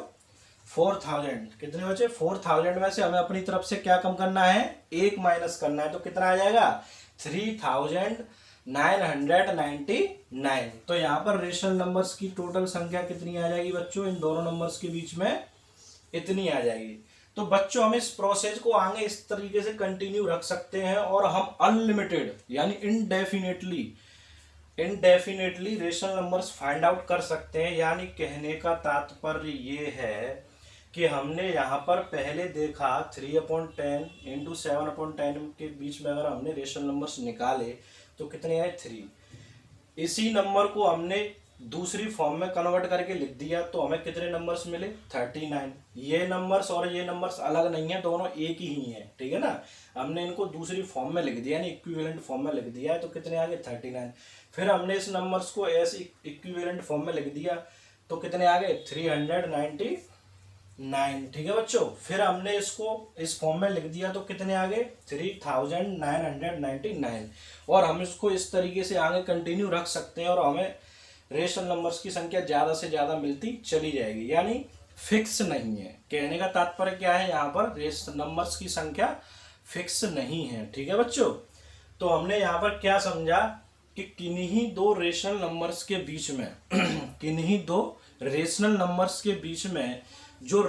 4,000। कितने बचे? 4,000 में से हमें अपनी तरफ से क्या कम करना है? 1 माइनस करना है। तो कितना आ जाएगा? 3,999। तो यहाँ पर रेशनल नंबर्स की टोटल संख्या कितनी आ जाएगी बच्चों? इन दोनों नंबर्स के बीच में इतनी आ जाएगी। तो बच्चों हम इस प्रोसेस को आगे इस तरीके से कंटिन्यू रख सकते हैं और हम अनलिमिटेड यानी indefinitely rational numbers find out कर सकते हैं। यानी कहने का तात्पर्य ये है कि हमने यहाँ पर पहले देखा 3/10 इंटू 7/10 के बीच में अगर हमने रेशनल नंबर्स निकाले तो कितने आए? 3। इसी नंबर को हमने दूसरी फॉर्म में कन्वर्ट करके लिख दिया तो हमें कितने नंबर्स मिले? 39। ये नंबर्स और ये नंबर्स अलग नहीं है, दोनों एक ही है, ठीक है ना। हमने इनको दूसरी फॉर्म में लिख दिया यानी इक्विवेलेंट फॉर्म में लिख दिया है तो कितने आ गए? 39। फिर हमने इस नंबर्स को ऐसे इक्विवेलेंट फॉर्म में लिख दिया तो कितने आ गए? 399, ठीक है बच्चों। फिर हमने इसको इस फॉर्म में लिख दिया तो कितने आ गए? 3,999। और हम इसको इस तरीके से आगे कंटिन्यू रख सकते हैं और हमें रेशनल नंबर्स की संख्या ज्यादा से ज्यादा मिलती चली जाएगी, यानी फिक्स नहीं है। कहने का तात्पर्य क्या है? यहाँ पर रेशनल नंबर्स की संख्या फिक्स नहीं है, ठीक है बच्चों। तो हमने यहाँ पर क्या समझा कि किन्हीं दो रेशनल नंबर्स के बीच में किन्हीं दो रेशनल नंबर्स के बीच में जो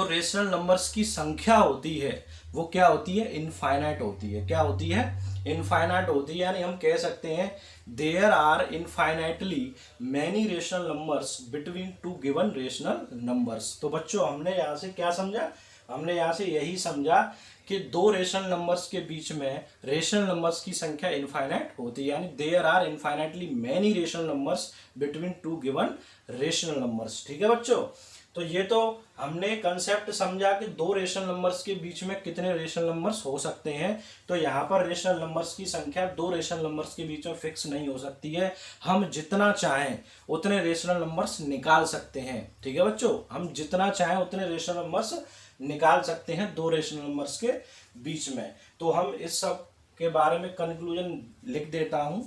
रेशनल नंबर्स की संख्या होती है वो क्या होती है? इनफाइनाइट होती है। क्या होती है? इनफाइनाइट होती है। यानी हम कह सकते हैं there are infinitely many rational numbers between two given rational numbers. तो बच्चों हमने यहाँ से क्या समझा? हमने यहाँ से यही समझा कि दो रेशनल नंबर्स के बीच में रेशनल नंबर्स की संख्या इनफाइनाइट होती है, यानी there are infinitely many rational numbers between two given rational numbers, ठीक है बच्चों। तो ये तो हमने कंसेप्ट समझा कि दो रेशनल नंबर्स के बीच में कितने रेशनल नंबर्स हो सकते हैं। तो यहाँ पर रेशनल नंबर्स की संख्या दो रेशनल नंबर्स के बीच में फिक्स नहीं हो सकती है, हम जितना चाहें उतने रेशनल नंबर्स निकाल सकते हैं, ठीक है बच्चों। हम जितना चाहें उतने रेशनल नंबर्स निकाल सकते हैं दो रेशनल नंबर्स के बीच में। तो हम इस सब के बारे में कंक्लूजन लिख देता हूं,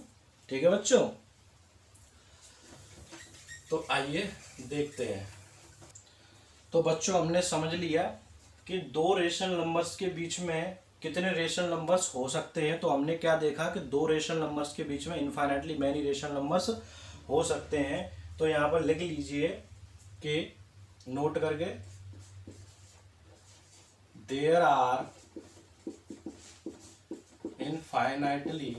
ठीक है बच्चों। तो आइए देखते हैं। तो बच्चों हमने समझ लिया कि दो रेशनल नंबर्स के बीच में कितने रेशनल नंबर्स हो सकते हैं। तो हमने क्या देखा कि दो रेशनल नंबर्स के बीच में इनफाइनाइटली मैनी रेशनल नंबर्स हो सकते हैं। तो यहाँ पर लिख लीजिए कि नोट करके there are infinitely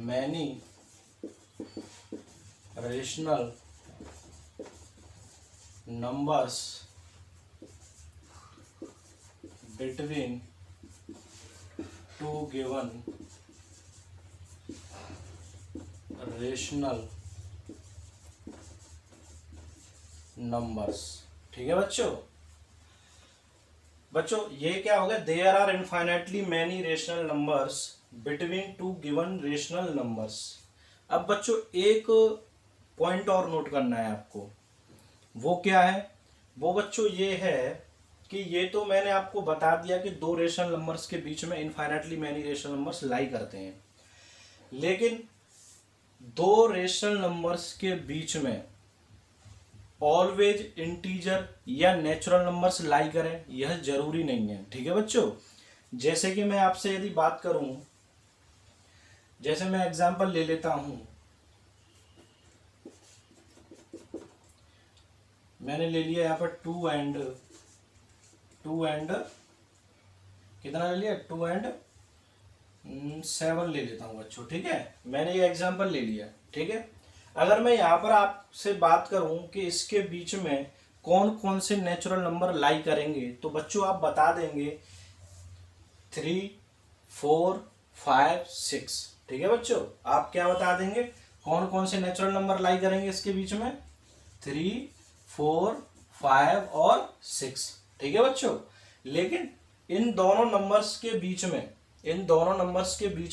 many rational numbers between two given rational numbers, ठीक है बच्चों ये क्या हो गया? There are infinitely many rational numbers between two given rational numbers. अब बच्चों एक पॉइंट और नोट करना है आपको, वो क्या है? वो बच्चों ये है कि ये तो मैंने आपको बता दिया कि दो रेशनल नंबर्स के बीच में infinitely many rational numbers lie करते हैं, लेकिन दो रेशनल नंबर्स के बीच में ऑलवेज इंटीजर या नेचुरल नंबर्स लाई करें यह जरूरी नहीं है, ठीक है बच्चों। जैसे कि मैं आपसे यदि बात करूं, जैसे मैं एग्जांपल ले लेता हूं, मैंने ले लिया यहाँ पर 2 एंड कितना ले लिया, 2 एंड 7 ले लेता हूँ बच्चों, ठीक है। मैंने ये एग्जांपल ले लिया, ठीक है। अगर मैं यहाँ पर आपसे बात करूँ कि इसके बीच में कौन कौन से नेचुरल नंबर लाई करेंगे, तो बच्चों आप बता देंगे 3, 4, 5, 6, ठीक है बच्चों। आप क्या बता देंगे, कौन कौन से नेचुरल नंबर लाई करेंगे इसके बीच में, 3, 4, 5 और 6, ठीक है बच्चों। लेकिन इन दोनों नंबर्स के बीच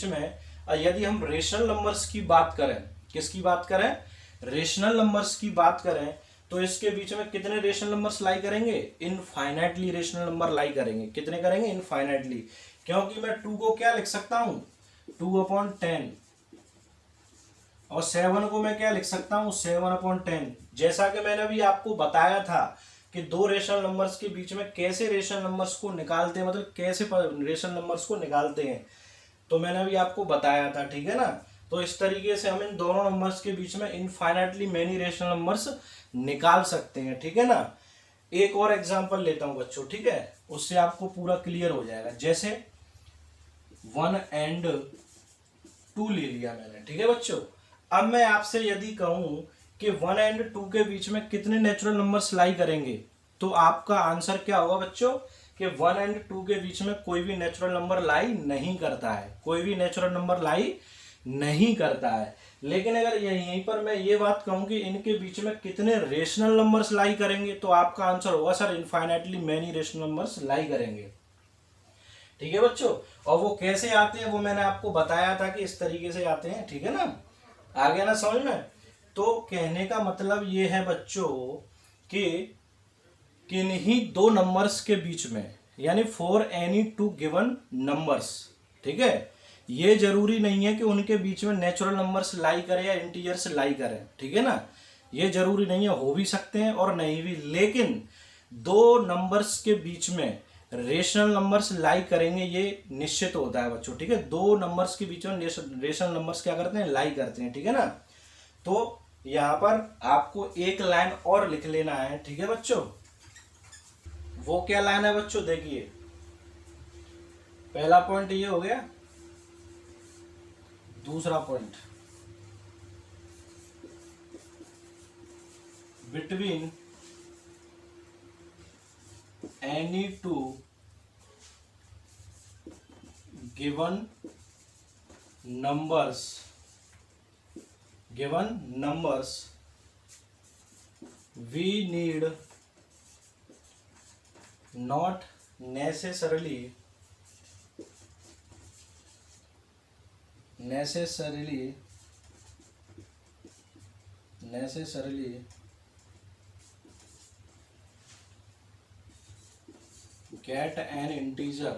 में, यदि हम रेशनल नंबर्स की बात करें, किसकी बात करें, रेशनल नंबर्स की बात करें, तो इसके बीच में कितने रेशनल नंबर्स लाई करेंगे, इनफाइनाइटली रेशनल नंबर लाई करेंगे। कितने करेंगे, इनफाइनाइटली। क्योंकि मैं 2 को क्या लिख सकता हूं, 2/10, और 7 को मैं क्या लिख सकता हूं, 7/10। जैसा कि मैंने अभी आपको बताया था कि दो रेशनल नंबर्स के बीच में कैसे रेशनल नंबर्स को निकालते हैं, मतलब कैसे रेशनल नंबर्स को निकालते हैं, तो मैंने अभी आपको बताया था, ठीक है ना। तो इस तरीके से हम इन दोनों नंबर्स के बीच में इनफाइनाइटली मेनी रेशनल नंबर्स निकाल सकते हैं, ठीक है ना। एक और एग्जांपल लेता हूं बच्चों, ठीक है, उससे आपको पूरा क्लियर हो जाएगा। जैसे 1 एंड 2 ले लिया मैंने, ठीक है बच्चों। अब मैं आपसे यदि कहूं कि 1 एंड 2 के बीच में कितने नेचुरल नंबर्स लाई करेंगे, तो आपका आंसर क्या होगा बच्चों, कि 1 एंड 2 के बीच में कोई भी नेचुरल नंबर लाई नहीं करता है, कोई भी नेचुरल नंबर लाई नहीं करता है। लेकिन अगर यहीं पर मैं ये बात कहूं कि इनके बीच में कितने रेशनल नंबर्स लाई करेंगे, तो आपका आंसर होगा sir infinitely many rational numbers lie करेंगे, ठीक है बच्चों। और वो कैसे आते हैं वो मैंने आपको बताया था कि इस तरीके से आते हैं, ठीक है ना। आ गया ना समझ में। तो कहने का मतलब ये है बच्चों कि किन्हीं दो नंबर्स के बीच में, यानी for any two given numbers, ठीक है, ये जरूरी नहीं है कि उनके बीच में नेचुरल नंबर्स लाई करें या इंटीजर्स लाई करें, ठीक है ना। ये जरूरी नहीं है, हो भी सकते हैं और नहीं भी। लेकिन दो नंबर्स के बीच में रेशनल नंबर्स लाई करेंगे ये निश्चित होता है बच्चों, ठीक है। दो नंबर्स के बीच में रेशनल नंबर्स क्या करते हैं, लाई करते हैं, ठीक है ना। तो यहां पर आपको एक लाइन और लिख लेना है, ठीक है बच्चों। वो क्या लाइन है बच्चों, देखिए, पहला पॉइंट ये हो गया। दूसरा point, between any two given numbers we need not necessarily get an integer,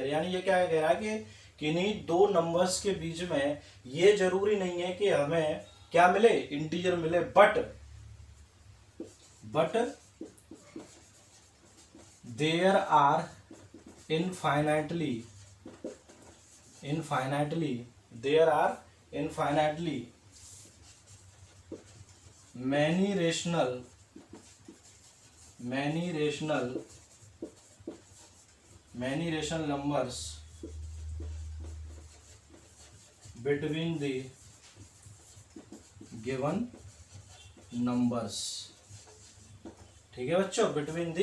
यानी ये क्या कह रहा है कि किन्हीं दो नंबर्स के बीच में ये जरूरी नहीं है कि हमें क्या मिले, इंटीजर मिले, but there are infinitely many rational numbers between the given numbers, ठीक है बच्चों, बिटवीन द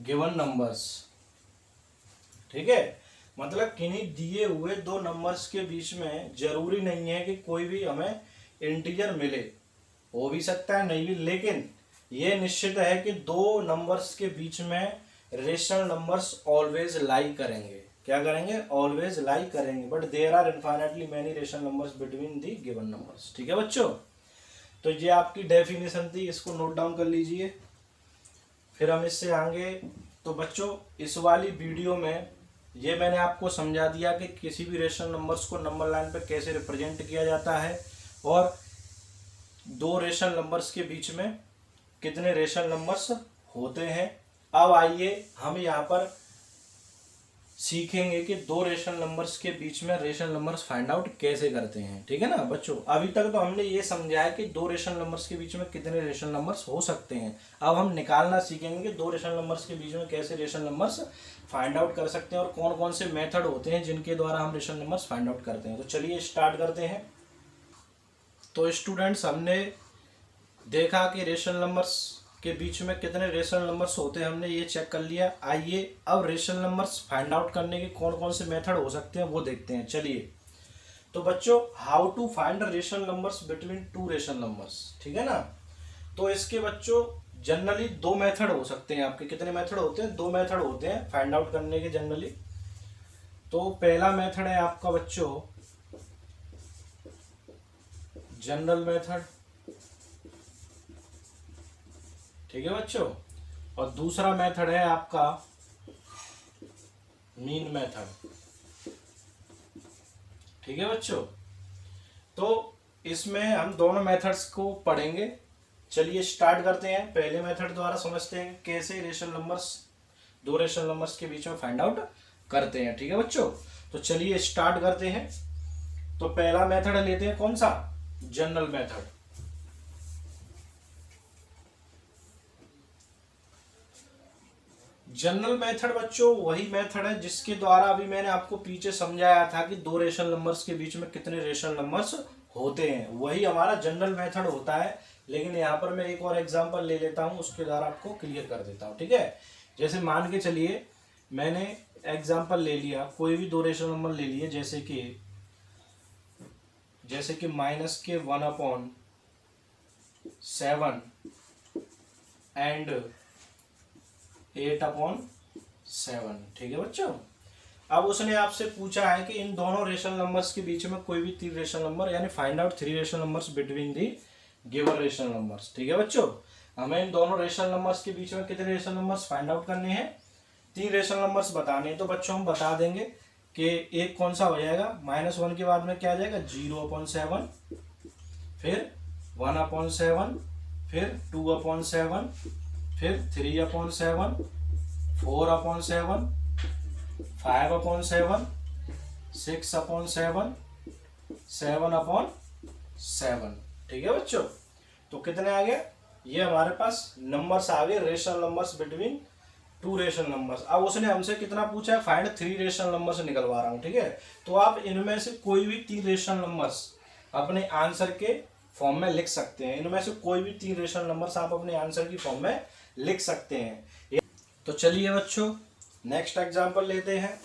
गिवन नंबर्स, ठीक है। मतलब किन्हीं दिए हुए दो नंबर्स के बीच में जरूरी नहीं है कि कोई भी हमें इंटीजर मिले, हो भी सकता है नहीं भी, लेकिन ये निश्चित है कि दो नंबर्स के बीच में रेशनल नंबर्स ऑलवेज लाई करेंगे। क्या करेंगे, ऑलवेज लाई करेंगे, but there are infinitely many rational numbers between the given numbers, ठीक है बच्चों। तो ये आपकी डेफिनेशन थी, इसको नोट डाउन कर लीजिए, फिर हम इससे आगे। तो बच्चों इस वाली वीडियो में ये मैंने आपको समझा दिया कि किसी भी रेशनल नंबर्स को नंबर लाइन पर कैसे रिप्रेजेंट किया जाता है और दो रेशनल नंबर्स के बीच में कितने रेशनल नंबर्स होते हैं। अब आइए हम यहाँ पर सीखेंगे कि दो रेशनल नंबर्स के बीच में रेशनल नंबर्स फाइंड आउट कैसे करते हैं। ठीक है ना बच्चों, अभी तक तो हमने ये समझा है कि दो रेशनल नंबर्स के बीच में कितने रेशनल नंबर्स हो सकते हैं। अब हम निकालना सीखेंगे कि दो रेशनल नंबर्स के बीच में कैसे रेशनल नंबर्स फाइंड आउट कर सकते हैं और कौन कौन से मेथड होते हैं जिनके द्वारा हम रेशनल नंबर्स फाइंड आउट करते हैं। तो चलिए स्टार्ट करते हैं। तो स्टूडेंट्स, हमने देखा कि रेशनल नंबर्स के बीच में कितने रेशनल नंबर्स होते हैं, हमने ये चेक कर लिया। आइए अब रेशनल नंबर्स फाइंड आउट करने के कौन कौन से मेथड हो सकते हैं वो देखते हैं। चलिए, तो बच्चों, how to find rational numbers between two rational numbers, ठीक है ना। तो इसके बच्चों जनरली दो मेथड हो सकते हैं। आपके कितने मेथड होते हैं? दो मेथड होते हैं फाइंड आउट करने के जनरली। तो पहला मेथड है आपका बच्चों जनरल मेथड, ठीक है बच्चों, और दूसरा मेथड है आपका मीन मेथड, ठीक है बच्चों। तो इसमें हम दोनों मेथड्स को पढ़ेंगे। चलिए स्टार्ट करते हैं। पहले मेथड द्वारा समझते हैं कैसे रेशनल नंबर्स, दो रेशनल नंबर्स के बीच में फाइंड आउट करते हैं, ठीक है बच्चों। तो चलिए स्टार्ट करते हैं। तो पहला मेथड लेते हैं, कौन सा? General method. जनरल मेथड बच्चों वही मेथड है जिसके द्वारा अभी मैंने आपको पीछे समझाया था कि दो रेशनल नंबर्स के बीच में कितने रेशनल नंबर्स होते हैं, वही हमारा जनरल मेथड होता है। लेकिन यहाँ पर मैं एक और एग्जांपल ले लेता हूँ, उसके द्वारा आपको क्लियर कर देता हूँ, ठीक है। जैसे मान के चलिए मैंने एग्जांपल ले लिया, कोई भी दो रेशनल नंबर ले लिए, जैसे कि -1/7 एंड 8/7, ठीक है बच्चों। अब उसने आपसे पूछा है कि इन दोनों रेशनल नंबर्स के बीच में कोई भी तीन रेशनल नंबर, यानी find out three rational numbers between the given rational numbers, ठीक है बच्चों। हमें इन दोनों रेशनल नंबर्स के बीच में कितने रेशनल नंबर्स फाइंड आउट करने हैं? तीन रेशनल नंबर्स बताने हैं। तो बच्चों हम बता देंगे कि एक कौन सा हो जाएगा, -1 के बाद में क्या आ जाएगा, 0/7, फिर 1/7, फिर 2/7, फिर 3/7, 4/7, 5/7, 6/7, 7/7, ठीक है बच्चों। तो कितने आ गए? ये हमारे पास नंबर्स आ गए, rational numbers between two rational numbers. अब उसने हमसे कितना पूछा है? फाइंड थ्री रेशनल नंबर्स निकलवा रहा हूं, ठीक है। तो आप इनमें से कोई भी तीन रेशनल नंबर्स अपने आंसर के फॉर्म में लिख सकते हैं। इनमें से कोई भी तीन रेशनल नंबर्स आप अपने आंसर की फॉर्म में लिख सकते हैं। तो चलिए बच्चों नेक्स्ट एग्जांपल लेते हैं।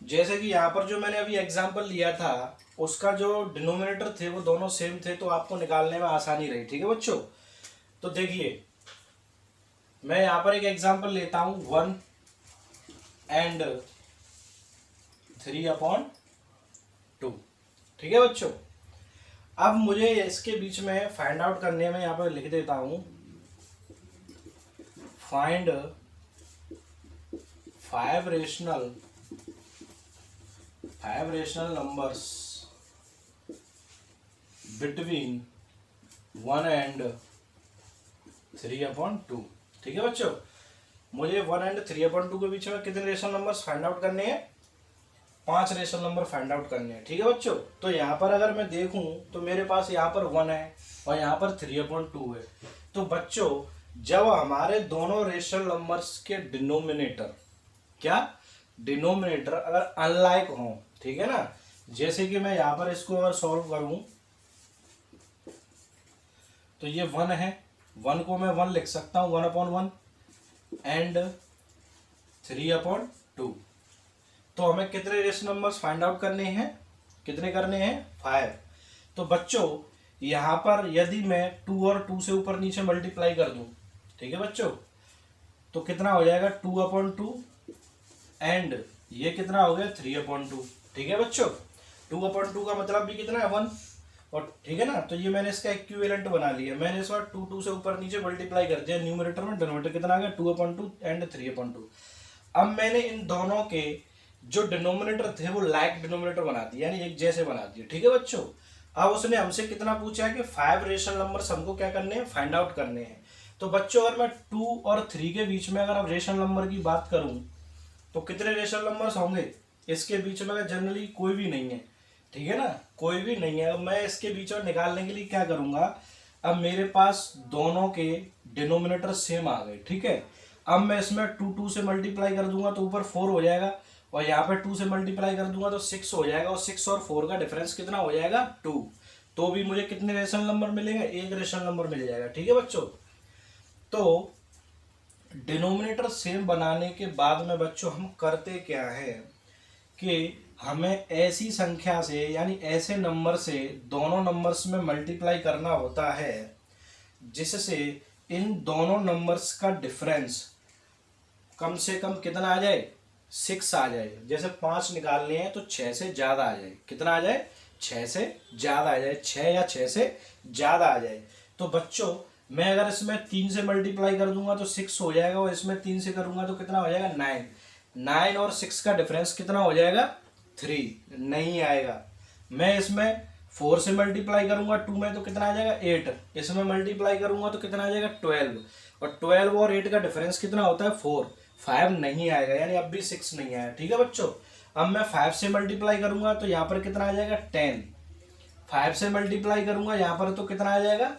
जैसे कि यहाँ पर जो मैंने अभी एग्जांपल लिया था उसका जो डिनोमिनेटर थे वो दोनों सेम थे, तो आपको निकालने में आसानी रही, ठीक है बच्चों। तो देखिए मैं यहाँ पर एक एग्जांपल लेता हूं, 1 एंड 3/2, ठीक है बच्चों। अब मुझे इसके बीच में फाइंड आउट करने में यहाँ पर लिख देता हूं, find 5 rational numbers between 1 and 3/2, ठीक है बच्चों। मुझे 1 एंड 3/2 के बीच में कितने रेशनल नंबर्स फाइंड आउट करने हैं? 5 रेशनल नंबर फाइंड आउट करने हैं, ठीक है बच्चों। तो यहाँ पर अगर मैं देखूं तो मेरे पास यहाँ पर 1 है और यहाँ पर 3/2 है। तो बच्चों जब हमारे दोनों रेशनल नंबर्स के डिनोमिनेटर अगर अनलाइक हों, ठीक है ना, जैसे कि मैं यहाँ पर इसको अगर सॉल्व करूं तो ये 1 है, 1 को मैं 1 लिख सकता हूं, 1/1 एंड 3/2। तो हमें कितने रेशनल नंबर्स फाइंड आउट करने हैं? कितने करने हैं? 5। तो बच्चों यहाँ पर यदि मैं 2 और 2 से ऊपर नीचे मल्टीप्लाई कर दूं, ठीक है बच्चों, तो कितना हो जाएगा? 2/2 एंड ये कितना हो गया? 3/2, ठीक है बच्चों। 2/2 का मतलब भी कितना है? 1, और ठीक है ना। तो ये मैंने इसका इक्विवेलेंट बना लिया। मैंने इस बार 2 से ऊपर नीचे मल्टीप्लाई कर दिया, न्यूमरेटर में डिनोमिनेटर कितना आ गया? 2/2 एंड 3/2। अब मैंने इन दोनों के जो डिनोमिनेटर थे वो लाइक डिनोमिनेटर बना दिए, यानी एक जैसे बना दिए, ठीक है बच्चों। अब उसने हमसे कितना पूछा है कि 5 रेशनल नंबर्स हमको क्या करने हैं, फाइंड आउट करने हैं। तो बच्चों अगर मैं 2 और 3 के बीच में अगर अब रेशनल नंबर की बात करूं तो कितने रेशनल नंबर्स होंगे, इसके बीच में जनरली कोई भी नहीं है, ठीक है ना, कोई भी नहीं है। अब मैं इसके बीच में निकालने के लिए क्या करूंगा, अब मेरे पास दोनों के डिनोमिनेटर सेम आ गए, ठीक है। अब मैं इसमें 2 से मल्टीप्लाई कर दूंगा तो ऊपर 4 हो जाएगा, और यहाँ पे 2 से मल्टीप्लाई कर दूंगा तो 6 हो जाएगा, और 6 और 4 का डिफरेंस कितना हो जाएगा, 2। तो भी मुझे कितने रेशनल नंबर मिलेंगे, एक रेशनल नंबर मिल जाएगा, ठीक है बच्चों। तो डिनोमिनेटर सेम बनाने के बाद में बच्चों हम करते क्या है कि हमें ऐसी संख्या से यानी ऐसे नंबर से दोनों नंबर्स में मल्टीप्लाई करना होता है जिससे इन दोनों नंबर्स का डिफरेंस कम से कम कितना आ जाए, 6 आ जाए। जैसे 5 निकालने हैं तो 6 से ज़्यादा आ जाए, कितना आ जाए, 6 से ज़्यादा आ जाए, 6 या 6 से ज़्यादा आ जाए। तो बच्चों मैं अगर इसमें 3 से मल्टीप्लाई कर दूंगा तो 6 हो जाएगा, और इसमें 3 से करूंगा तो कितना हो जाएगा, 9। 9 और 6 का डिफरेंस कितना हो जाएगा, 3, नहीं आएगा। मैं इसमें 4 से मल्टीप्लाई करूंगा 2 में तो कितना आ जाएगा, 8। इसमें मल्टीप्लाई करूंगा तो कितना आ जाएगा, 12, और 12 और 8 का डिफरेंस कितना होता है, 4। 5 नहीं आएगा, यानी अब भी 6 नहीं आया, ठीक है बच्चों। अब मैं 5 से मल्टीप्लाई करूंगा तो यहाँ पर कितना आ जाएगा, 10। 5 से मल्टीप्लाई करूंगा यहाँ पर तो कितना आ जाएगा,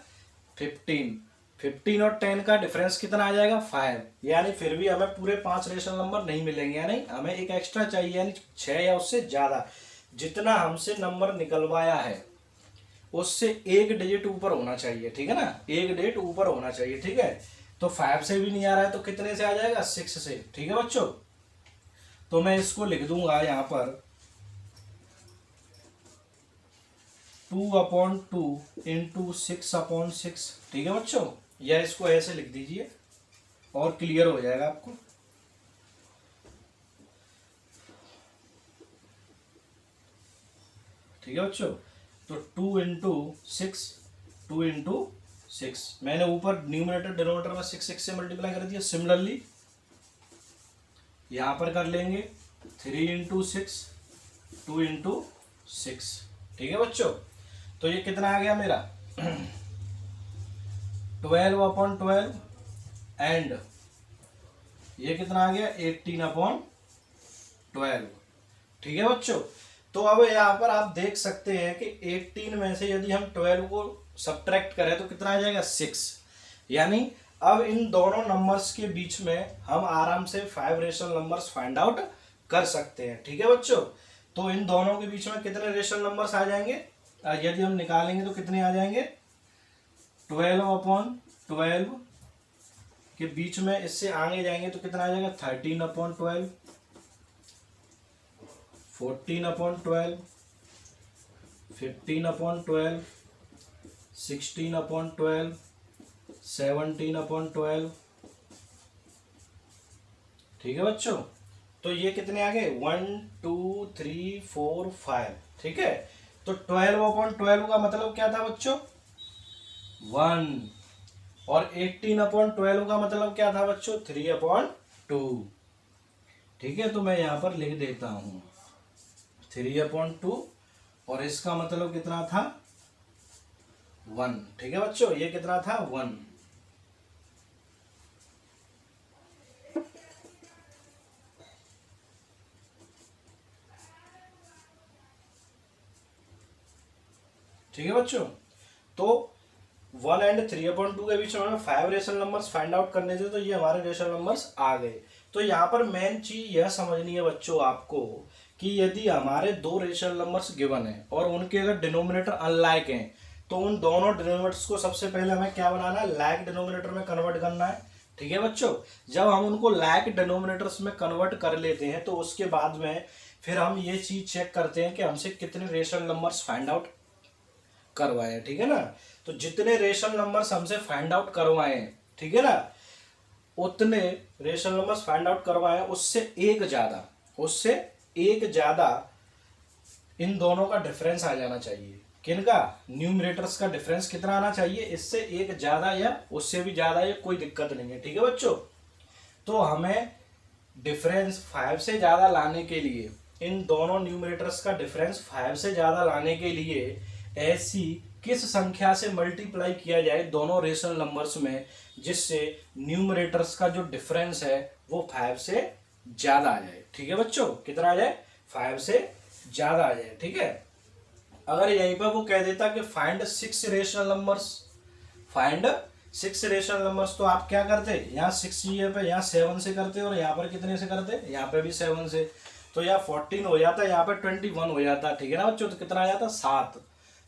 15। 15 और 10 का डिफरेंस कितना आ जाएगा, 5। यानी फिर भी हमें पूरे 5 रेशनल नंबर नहीं मिलेंगे, यानी हमें एक एक्स्ट्रा चाहिए, यानी 6 या उससे ज़्यादा। जितना हमसे नंबर निकलवाया है उससे एक डिजिट ऊपर होना चाहिए, ठीक है ना, एक डिजिट ऊपर होना चाहिए, ठीक है। तो 5 से भी नहीं आ रहा है तो कितने से आ जाएगा, 6 से, ठीक है बच्चों। तो मैं इसको लिख दूंगा यहाँ पर 2/2 इंटू 6/6, ठीक है बच्चों, या इसको ऐसे लिख दीजिए और क्लियर हो जाएगा आपको। ठीक है बच्चों, तो 2 इंटू 6 मैंने ऊपर न्यूमरेटर डिनोमिनेटर में 6 से मल्टीप्लाई कर दिया। सिमिलरली यहां पर कर लेंगे 3 इंटू 6, 2 इंटू 6, ठीक है बच्चों। तो ये कितना आ गया मेरा 12/12, एंड ये कितना आ गया 18/12, ठीक है बच्चों। तो अब यहाँ पर आप देख सकते हैं कि 18 में से यदि हम 12 को सब्ट्रैक्ट करें तो कितना आ जाएगा 6। यानी अब इन दोनों नंबर्स के बीच में हम आराम से 5 रेशनल नंबर्स फाइंड आउट कर सकते हैं, ठीक है बच्चों। तो इन दोनों के बीच में कितने रेशनल नंबर्स आ जाएंगे, यदि हम निकालेंगे तो कितने आ जाएंगे, 12/12 के बीच में इससे आगे जाएंगे तो कितना आ जाएगा 13/12, 14/12, 15/12, 16/12, 17/12, ठीक है बच्चों। तो ये कितने आ गए 1 2 3 4 5, ठीक है। तो 12/12 का मतलब क्या था बच्चों 1, और 18/12 का मतलब क्या था बच्चों 3/2, ठीक है। तो मैं यहां पर लिख देता हूं 3/2, और इसका मतलब कितना था 1, ठीक है बच्चों, ये कितना था 1। ठीक है बच्चों, तो 1 एंड 3/2 के बीच में हमें 5 रेशनल नंबर्स फाइंड आउट करने थे, तो ये हमारे रेशनल नंबर्स आ गए। तो यहाँ पर मेन चीज यह समझनी है बच्चों आपको कि यदि हमारे 2 रेशनल नंबर्स गिवन है और उनके अगर डिनोमिनेटर अनलाइक हैं तो उन दोनों डिनोमिनेटर्स को सबसे पहले हमें क्या बनाना है, लाइक डिनोमिनेटर में कन्वर्ट करना है, ठीक है बच्चों। जब हम उनको लाइक डिनोमिनेटर्स में कन्वर्ट कर लेते हैं तो उसके बाद में फिर हम ये चीज चेक करते हैं कि हमसे कितने रेशनल नंबर्स फाइंड आउट करवाए, ठीक है ना। तो जितने रेशनल नंबर्स हमसे फाइंड आउट करवाए, ठीक है ना, उतने रेशनल नंबर्स फाइंड आउट करवाए उससे एक ज्यादा इन दोनों का डिफरेंस आ जाना चाहिए। किनका, न्यूमरेटर्स का डिफरेंस कितना आना चाहिए, इससे एक ज्यादा या उससे भी ज्यादा, या कोई दिक्कत नहीं है, ठीक है बच्चों। तो हमें डिफरेंस 5 से ज्यादा लाने के लिए, इन दोनों न्यूमरेटर्स का डिफरेंस 5 से ज्यादा लाने के लिए ऐसी किस संख्या से मल्टीप्लाई किया जाए दोनों रेशनल नंबर्स में जिससे न्यूमरेटर्स का जो डिफरेंस है वो 5 से ज्यादा आ जाए। ठीक है बच्चों, कितना आ जाए? 5 से ज्यादा आ जाए। ठीक है, अगर यहीं पर वो कह देता कि find 6 rational numbers, find 6 rational numbers, तो आप क्या करते? यहाँ 6 ये पे यहाँ 7 से करते और यहाँ पर कितने से करते? यहाँ पे भी 7 से, तो यहाँ 14 हो जाता, यहाँ पे 21 हो जाता। ठीक है ना बच्चों, तो कितना आ जाता? 7।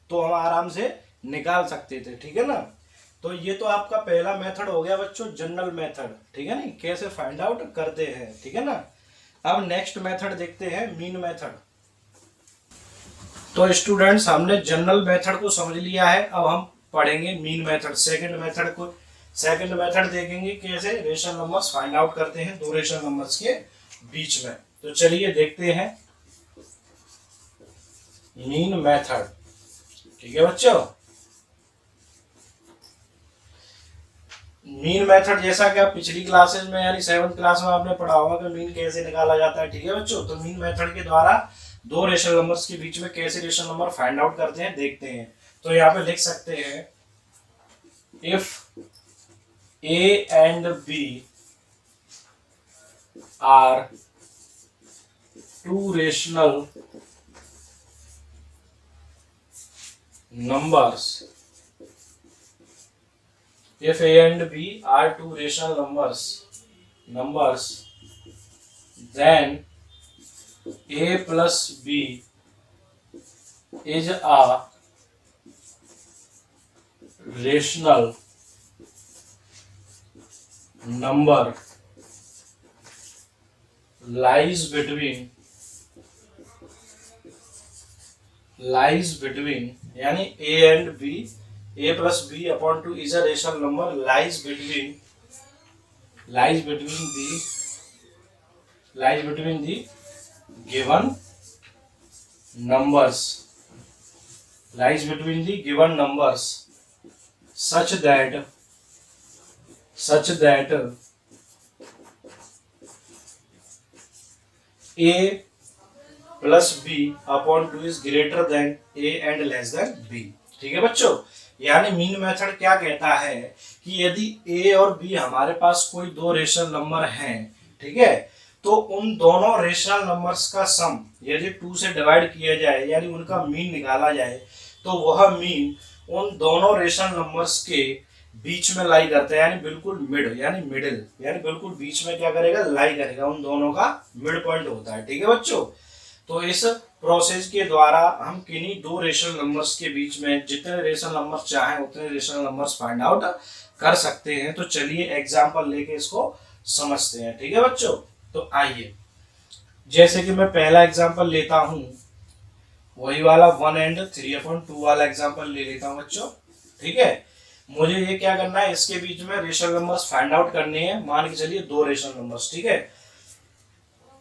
तो हम आराम से निकाल सकते थे। ठीक है ना, तो ये तो आपका पहला मेथड हो गया बच्चों, जनरल मेथड। ठीक है ना, कैसे फाइंड आउट करते हैं। ठीक है ना, अब नेक्स्ट मेथड देखते हैं, मीन मेथड। तो स्टूडेंट्स, हमने जनरल मेथड को समझ लिया है, अब हम पढ़ेंगे मीन मेथड, सेकंड मेथड को। सेकंड मेथड देखेंगे कैसे रेशनल नंबर्स फाइंड आउट करते हैं दो रेशनल नंबर्स के बीच में। तो चलिए देखते हैं मीन मेथड। ठीक है बच्चों, मीन मेथड जैसा कि आप पिछली क्लासेस में यानी 7th क्लास में आपने पढ़ा होगा कि मीन कैसे निकाला जाता है। ठीक है बच्चों, तो मीन मेथड के द्वारा दो रेशनल नंबर्स के बीच में कैसे रेशनल नंबर फाइंड आउट करते हैं देखते हैं। तो यहाँ पे लिख सकते हैं, if a and b are two rational numbers, if a and b are two rational numbers, then a plus b is a rational number lies between यानी a and b, a plus b upon 2 is a rational number lies between the given numbers, such that a plus b upon 2 is greater than a and less than b. ठीक है बच्चों, यानी mean method क्या कहता है कि यदि ए और बी हमारे पास कोई दो रेशनल नंबर हैं, ठीक है, तो उन दोनों रेशनल नंबर्स का सम यदि 2 से डिवाइड किया जाए यानी उनका मीन निकाला जाए, तो वह मीन उन दोनों रेशनल नंबर्स के बीच में लाई करता है, यानी बिल्कुल मिड यानी मिडिल यानी बिल्कुल बीच में क्या करेगा? लाई करेगा, उन दोनों का मिड पॉइंट होता है। ठीक है बच्चों, तो इस प्रोसेस के द्वारा हम किन्हीं दो रेशनल नंबर्स के बीच में जितने रेशनल नंबर चाहें उतने रेशनल नंबर्स फाइंड आउट कर सकते हैं। तो चलिए एग्जांपल लेके इसको समझते हैं। ठीक है बच्चों, तो आइए, जैसे कि मैं पहला एग्जांपल लेता हूं, वही वाला 1 and 3/2 वाला एग्जांपल ले लेता हूं बच्चों। ठीक है, मुझे ये क्या करना है, इसके बीच में रेशनल नंबर्स फाइंड आउट करने हैं। मान के चलिए दो रेशनल नंबर्स। ठीक है,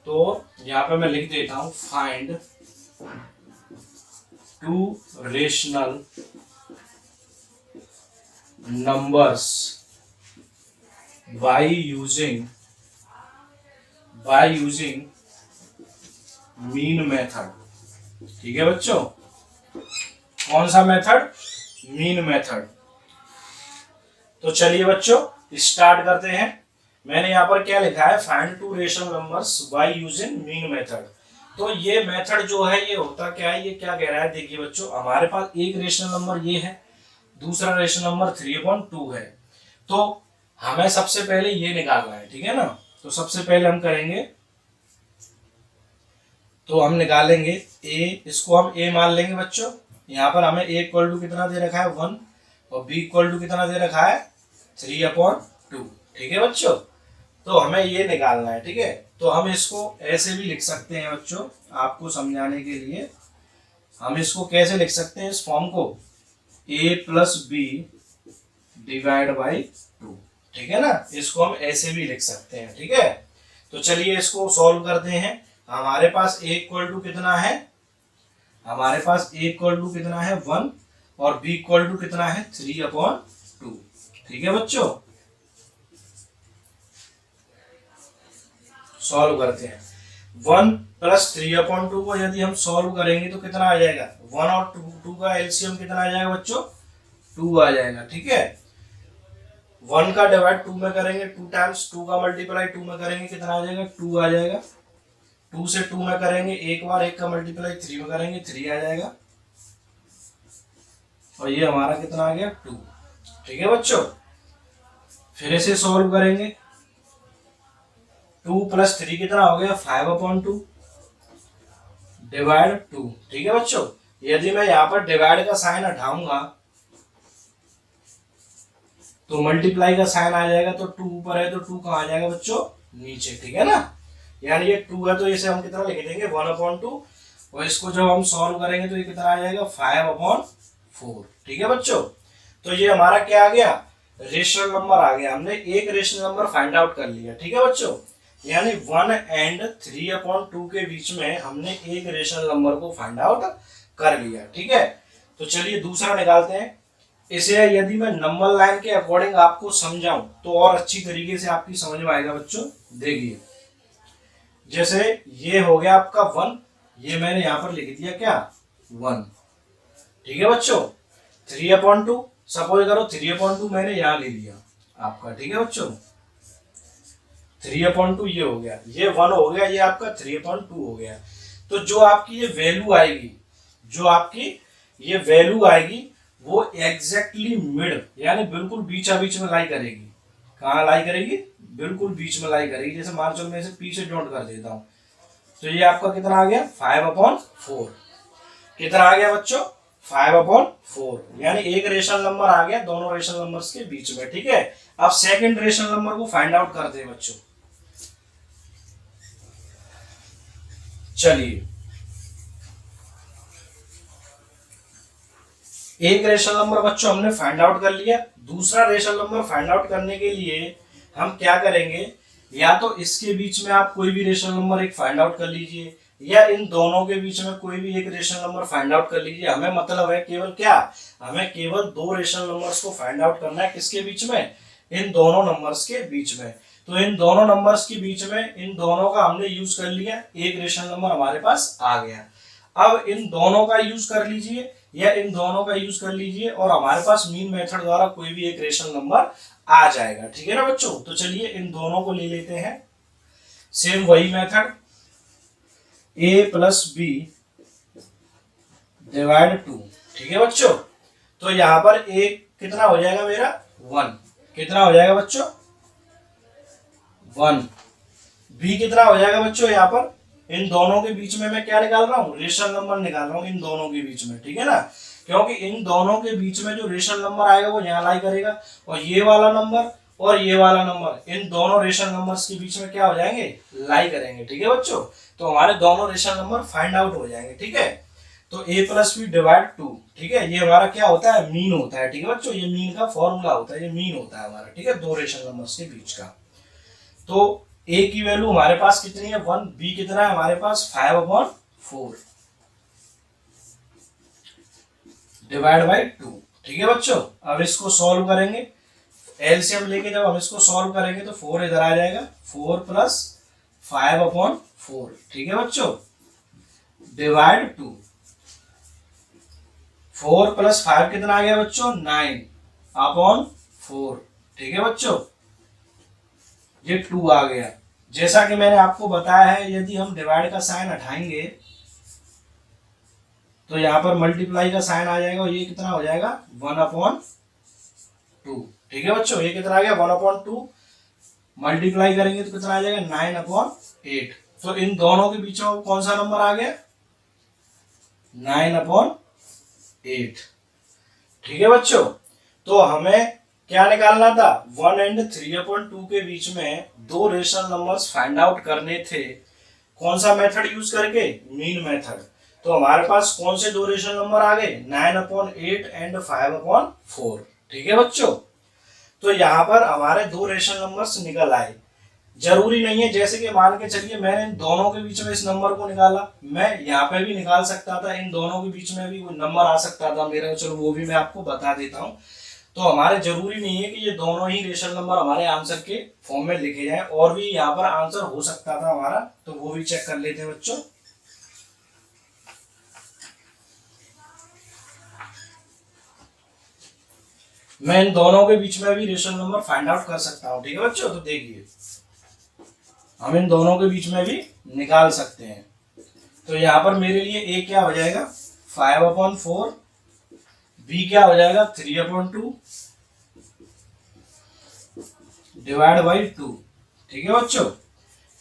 तो यहां पे मैं लिख देता हूं, find two rational numbers by using mean method. ठीक है बच्चों, कौन सा मेथड? Mean method. तो चलिए बच्चों स्टार्ट करते हैं। मैंने यहाँ पर क्या लिखा है, find two rational numbers by using mean method. तो ये मेथड जो है ये होता क्या है, ये क्या कह रहा है, देखिए बच्चों, हमारे पास एक रेशनल नंबर ये है, दूसरा रेशनल नंबर 3/2 है। तो हमें सबसे पहले ये निकालना है। ठीक है ना, तो सबसे पहले हम करेंगे, तो हम निकालेंगे a, इसको हम a मान लेंगे बच्चों। यहाँ पर हमें a इक्वल टू कितना दे रखा है 1 और b इक्वल टू कितना दे रखा है 3/2। ठीक है बच्चों, तो हमें ये निकालना है। ठीक है, तो हम इसको ऐसे भी लिख सकते हैं बच्चों, आपको समझाने के लिए हम इसको कैसे लिख सकते हैं इस फॉर्म को, a plus b divide by 2। ठीक है ना, इसको हम ऐसे भी लिख सकते हैं। ठीक है, तो चलिए इसको सॉल्व करते हैं। हमारे पास a इक्वल टू कितना है, हमारे पास a इक्वल टू कितना है 1 और b इक्वल टू कितना है 3/2। ठीक है बच्चों, सॉल्व करते हैं। 1 प्लस 3/2 को यदि हम सॉल्व करेंगे तो कितना आ जाएगा, 1 और 2 का एलसीएम कितना आ जाएगा बच्चों, 2 आ जाएगा। ठीक है, 1 का डिवाइड 2 में करेंगे 2 टाइम्स, 2 का मल्टीप्लाई 2 में करेंगे कितना आ जाएगा, 2 आ जाएगा। 2 से 2 में करेंगे एक बार, 1 का मल्टीप्लाई 3 में करेंगे 3 आ जाएगा। और ये हमारा कितना आ गया, 2। ठीक है बच्चों, फिर इसे सॉल्व करेंगे। 2 प्लस 3 कितना हो गया, 5/2 डिवाइड 2। ठीक है बच्चों, यदि मैं यहाँ पर डिवाइड का साइन हटाऊंगा तो मल्टीप्लाई का साइन आ जाएगा, तो 2 ऊपर है तो 2 कहाँ आ जाएगा बच्चों, नीचे। ठीक है ना, यानी ये 2 है तो इसे हम कितना लिख देंगे, 1/2। और इसको जब हम सॉल्व करेंगे तो ये कितना आ जाएगा, 5/4। ठीक है बच्चों, तो ये हमारा क्या आ गया, रेशनल नंबर आ गया। हमने एक रेशनल नंबर फाइंड आउट कर लिया। ठीक है बच्चों, यानी 1 एंड 3/2 के बीच में हमने एक रेशनल नंबर को फाइंड आउट कर लिया। ठीक है, तो चलिए दूसरा निकालते हैं। इसे यदि मैं नंबर लाइन के अकॉर्डिंग आपको समझाऊं तो और अच्छी तरीके से आपकी समझ में आएगा बच्चों। देखिए, जैसे ये हो गया आपका 1, ये मैंने यहां पर लिख दिया क्या, 1। ठीक है बच्चों, 3/2 सपोज करो 3/2 मैंने यहां ले लिया आपका। ठीक है बच्चों, 3/2 ये हो गया, ये 1 हो गया, ये आपका 3/2 हो गया। तो जो आपकी ये वैल्यू आएगी, जो आपकी ये वैल्यू आएगी वो एग्जैक्टली मिड, यानी बिल्कुल बीचा बीच में लाई करेगी। कहाँ लाई करेगी, बिल्कुल बीच में लाई करेगी। जैसे मान चलो मैं इसे पीछे डॉट कर देता हूं, तो ये आपका कितना आ गया, 5/4। कितना आ गया बच्चों, 5/4, यानी एक रेशनल नंबर आ गया दोनों रेशनल नंबर्स के बीच में। ठीक है, अब सेकंड रेशनल नंबर को फाइंड आउट करते हैं बच्चों। चलिए, एक रेशनल नंबर बच्चों हमने फाइंड आउट कर लिया। दूसरा रेशनल नंबर फाइंड आउट करने के लिए हम क्या करेंगे, या तो इसके बीच में आप कोई भी रेशनल नंबर एक फाइंड आउट कर लीजिए, या इन दोनों के बीच में कोई भी एक रेशनल नंबर फाइंड आउट कर लीजिए। हमें मतलब है केवल क्या, हमें केवल दो रेशनल नंबर्स को फाइंड आउट करना है। किसके बीच में, इन दोनों नंबर्स के बीच में। तो इन दोनों नंबर्स के बीच में इन दोनों का हमने यूज कर लिया, एक रेशनल नंबर हमारे पास आ गया। अब इन दोनों का यूज कर लीजिए या इन दोनों का यूज कर लीजिए और हमारे पास मीन मेथड द्वारा कोई भी एक रेशनल नंबर आ जाएगा। ठीक है ना बच्चों, तो चलिए इन दोनों को ले लेते हैं। सेम वही method, a plus b divide 2। ठीक है बच्चों, तो यहां पर a कितना हो जाएगा मेरा, 1। कितना हो जाएगा बच्चों, 1। b कितना हो जाएगा बच्चों, यहाँ पर इन दोनों के बीच में मैं क्या निकाल रहा हूँ, रेशनल नंबर निकाल रहा हूँ इन दोनों के बीच में। ठीक है ना, क्योंकि इन दोनों के बीच में जो रेशनल नंबर आएगा वो यहाँ लाई करेगा, और ये वाला नंबर और ये वाला नंबर इन दोनों रेशनल नंबर्स के बीच में क्या हो जाएंगे, लाई करेंगे। ठीक है बच्चों, तो हमारे दोनों रेशनल नंबर फाइंड आउट हो जाएंगे। ठीक है, तो a प्लस बी डिवाइड 2। ठीक है, ये हमारा क्या होता है, मीन होता है। ठीक है बच्चों, ये मीन का फॉर्मूला होता है, ये मीन होता है हमारा। ठीक है, दो रेशनल नंबर्स के बीच का। तो a की वैल्यू हमारे पास कितनी है, 1। b कितना है हमारे पास, 5/4 डिवाइड बाई 2। ठीक है बच्चों, अब इसको सॉल्व करेंगे, एलसीएम लेके जब हम इसको सॉल्व करेंगे तो 4 इधर आ जाएगा, 4 प्लस 5/4। ठीक है बच्चों, डिवाइड 2। 4 प्लस 5 कितना आ गया बच्चों, 9/4। ठीक है बच्चों, ये 2 आ गया। जैसा कि मैंने आपको बताया है, यदि हम डिवाइड का साइन हटाएंगे तो यहाँ पर मल्टीप्लाई का साइन आ जाएगा, और ये कितना हो जाएगा, 1/2। ठीक है बच्चों, ये कितना आ गया, 1/2। मल्टीप्लाई करेंगे तो कितना आ जाएगा, 9/8। तो इन दोनों के बीच में कौन सा नंबर आ गया, 9/8। ठीक है बच्चों, तो हमें क्या निकालना था, 1 एंड 3/2 के बीच में दो रेशनल नंबर्स फाइंड आउट करने थे। कौन सा मेथड यूज करके, मीन मेथड। तो हमारे पास कौन से दो रेशनल नंबर आ गए, 9/8 एंड 5/4। ठीक है बच्चों, तो यहाँ पर हमारे दो रेशनल नंबर्स निकल आए। जरूरी नहीं है, जैसे कि मान के चलिए मैंने इन दोनों के बीच में इस नंबर को निकाला, मैं यहाँ पे भी निकाल सकता था, इन दोनों के बीच में भी कोई नंबर आ सकता था मेरा, चलो वो भी मैं आपको बता देता हूँ। तो हमारे जरूरी नहीं है कि ये दोनों ही रेशनल नंबर हमारे आंसर के फॉर्म में लिखे जाएं, और भी यहाँ पर आंसर हो सकता था हमारा, तो वो भी चेक कर लेते हैं बच्चों। मैं इन दोनों के बीच में भी रेशनल नंबर फाइंड आउट कर सकता हूं, ठीक है बच्चों। तो देखिए हम इन दोनों के बीच में भी निकाल सकते हैं। तो यहाँ पर मेरे लिए ए क्या हो जाएगा 5/4, बी क्या हो जाएगा 3/2 डिवाइड बाई 2, ठीक है बच्चों।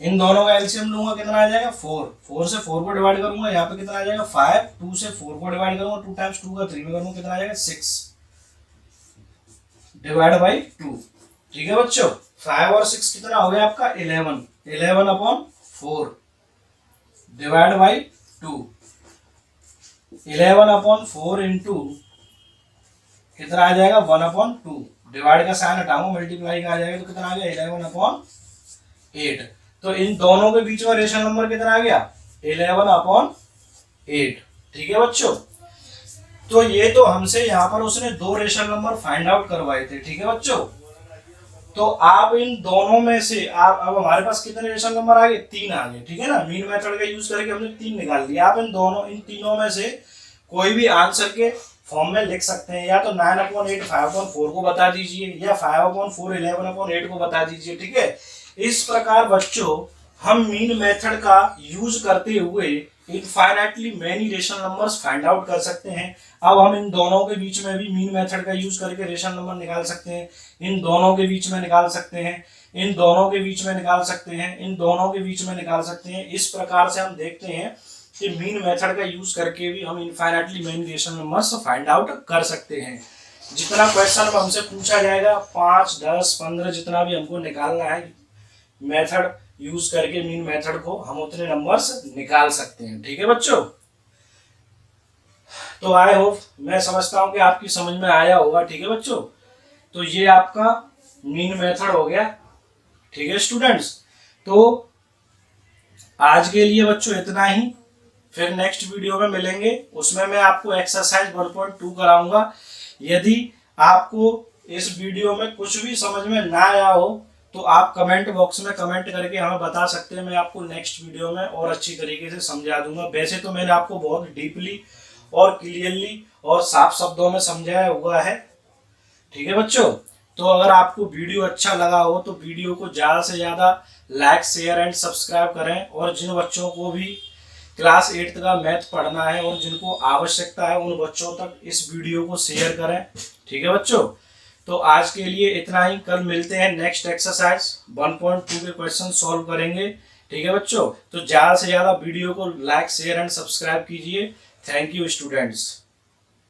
इन दोनों का एलसीएम लूंगा, कितना आ जाएगा 4, 4 से 4 को डिवाइड करूंगा, यहाँ पे कितना आ जाएगा 5, 2 से 4 को डिवाइड करूंगा, 2 टाइम्स 2 का 3 में करूंगा, कितना आ जाएगा 6 डिवाइड बाई 2, ठीक है बच्चों। 5 और 6 कितना हो गया आपका 11, 11/4 डिवाइड बाई 2, 11/4 इंटू कितना आ जाएगा 1/2, डिवाइड का साइन हटाऊंगा, मल्टीप्लाई का आ जाएगा, तो कितना आ गया 11/8। तो इन दोनों के बीच में रेशनल नंबर कितना आ गया 11/8, ठीक है बच्चों। तो ये तो हमसे यहाँ पर उसने दो रेशनल नंबर फाइंड आउट करवाए थे, ठीक है बच्चों। तो आप इन दोनों में से आप अब हमारे पास कितने रेशनल नंबर आ गए 3 आ गए, ठीक है ना। मीन मेथड का यूज करके हमने 3 निकाल लिया। आप इन तीनों में से कोई भी आंसर के फॉर्म में लिख सकते हैं, या तो 9/8 5/4 को बता दीजिए, या 5/4 11/8 को बता दीजिए, ठीक है। इस प्रकार बच्चों हम मीन मेथड का यूज करते हुए infinitely many rational numbers find out कर सकते हैं। अब हम इन दोनों के बीच में भी मीन मेथड का यूज करके रेशनल नंबर निकाल सकते हैं, इन दोनों के बीच में निकाल सकते हैं, इन दोनों के बीच में निकाल सकते हैं, इन दोनों के बीच में निकाल सकते हैं। इस प्रकार से हम देखते हैं कि मीन मेथड का यूज करके भी हम infinitely many rational numbers find out कर सकते हैं। जितना क्वेश्चन हमसे पूछा जाएगा 5, 10, 15 जितना भी हमको निकालना है मेथड यूज करके मीन मेथड को, हम उतने नंबर्स निकाल सकते हैं, ठीक है बच्चों। तो आई होप, मैं समझता हूं कि आपकी समझ में आया होगा, ठीक है बच्चों। तो ये आपका मीन मेथड हो गया, ठीक है स्टूडेंट्स। तो आज के लिए बच्चों इतना ही, फिर नेक्स्ट वीडियो में मिलेंगे, उसमें मैं आपको एक्सरसाइज 1.2 कराऊंगा। यदि आपको इस वीडियो में कुछ भी समझ में ना आया हो तो आप कमेंट बॉक्स में कमेंट करके हमें बता सकते हैं, मैं आपको नेक्स्ट वीडियो में और अच्छी तरीके से समझा दूंगा। वैसे तो मैंने आपको बहुत डीपली और क्लियरली और साफ शब्दों में समझाया हुआ है, ठीक है बच्चों। तो अगर आपको वीडियो अच्छा लगा हो तो वीडियो को ज़्यादा से ज़्यादा लाइक, शेयर एंड सब्सक्राइब करें, और जिन बच्चों को भी क्लास 8 का मैथ पढ़ना है और जिनको आवश्यकता है उन बच्चों तक इस वीडियो को शेयर करें, ठीक है बच्चों। तो आज के लिए इतना ही, कल मिलते हैं नेक्स्ट एक्सरसाइज 1.2 के क्वेश्चन सॉल्व करेंगे, ठीक है बच्चों। तो ज़्यादा से ज़्यादा वीडियो को लाइक, शेयर एंड सब्सक्राइब कीजिए। Thank you students.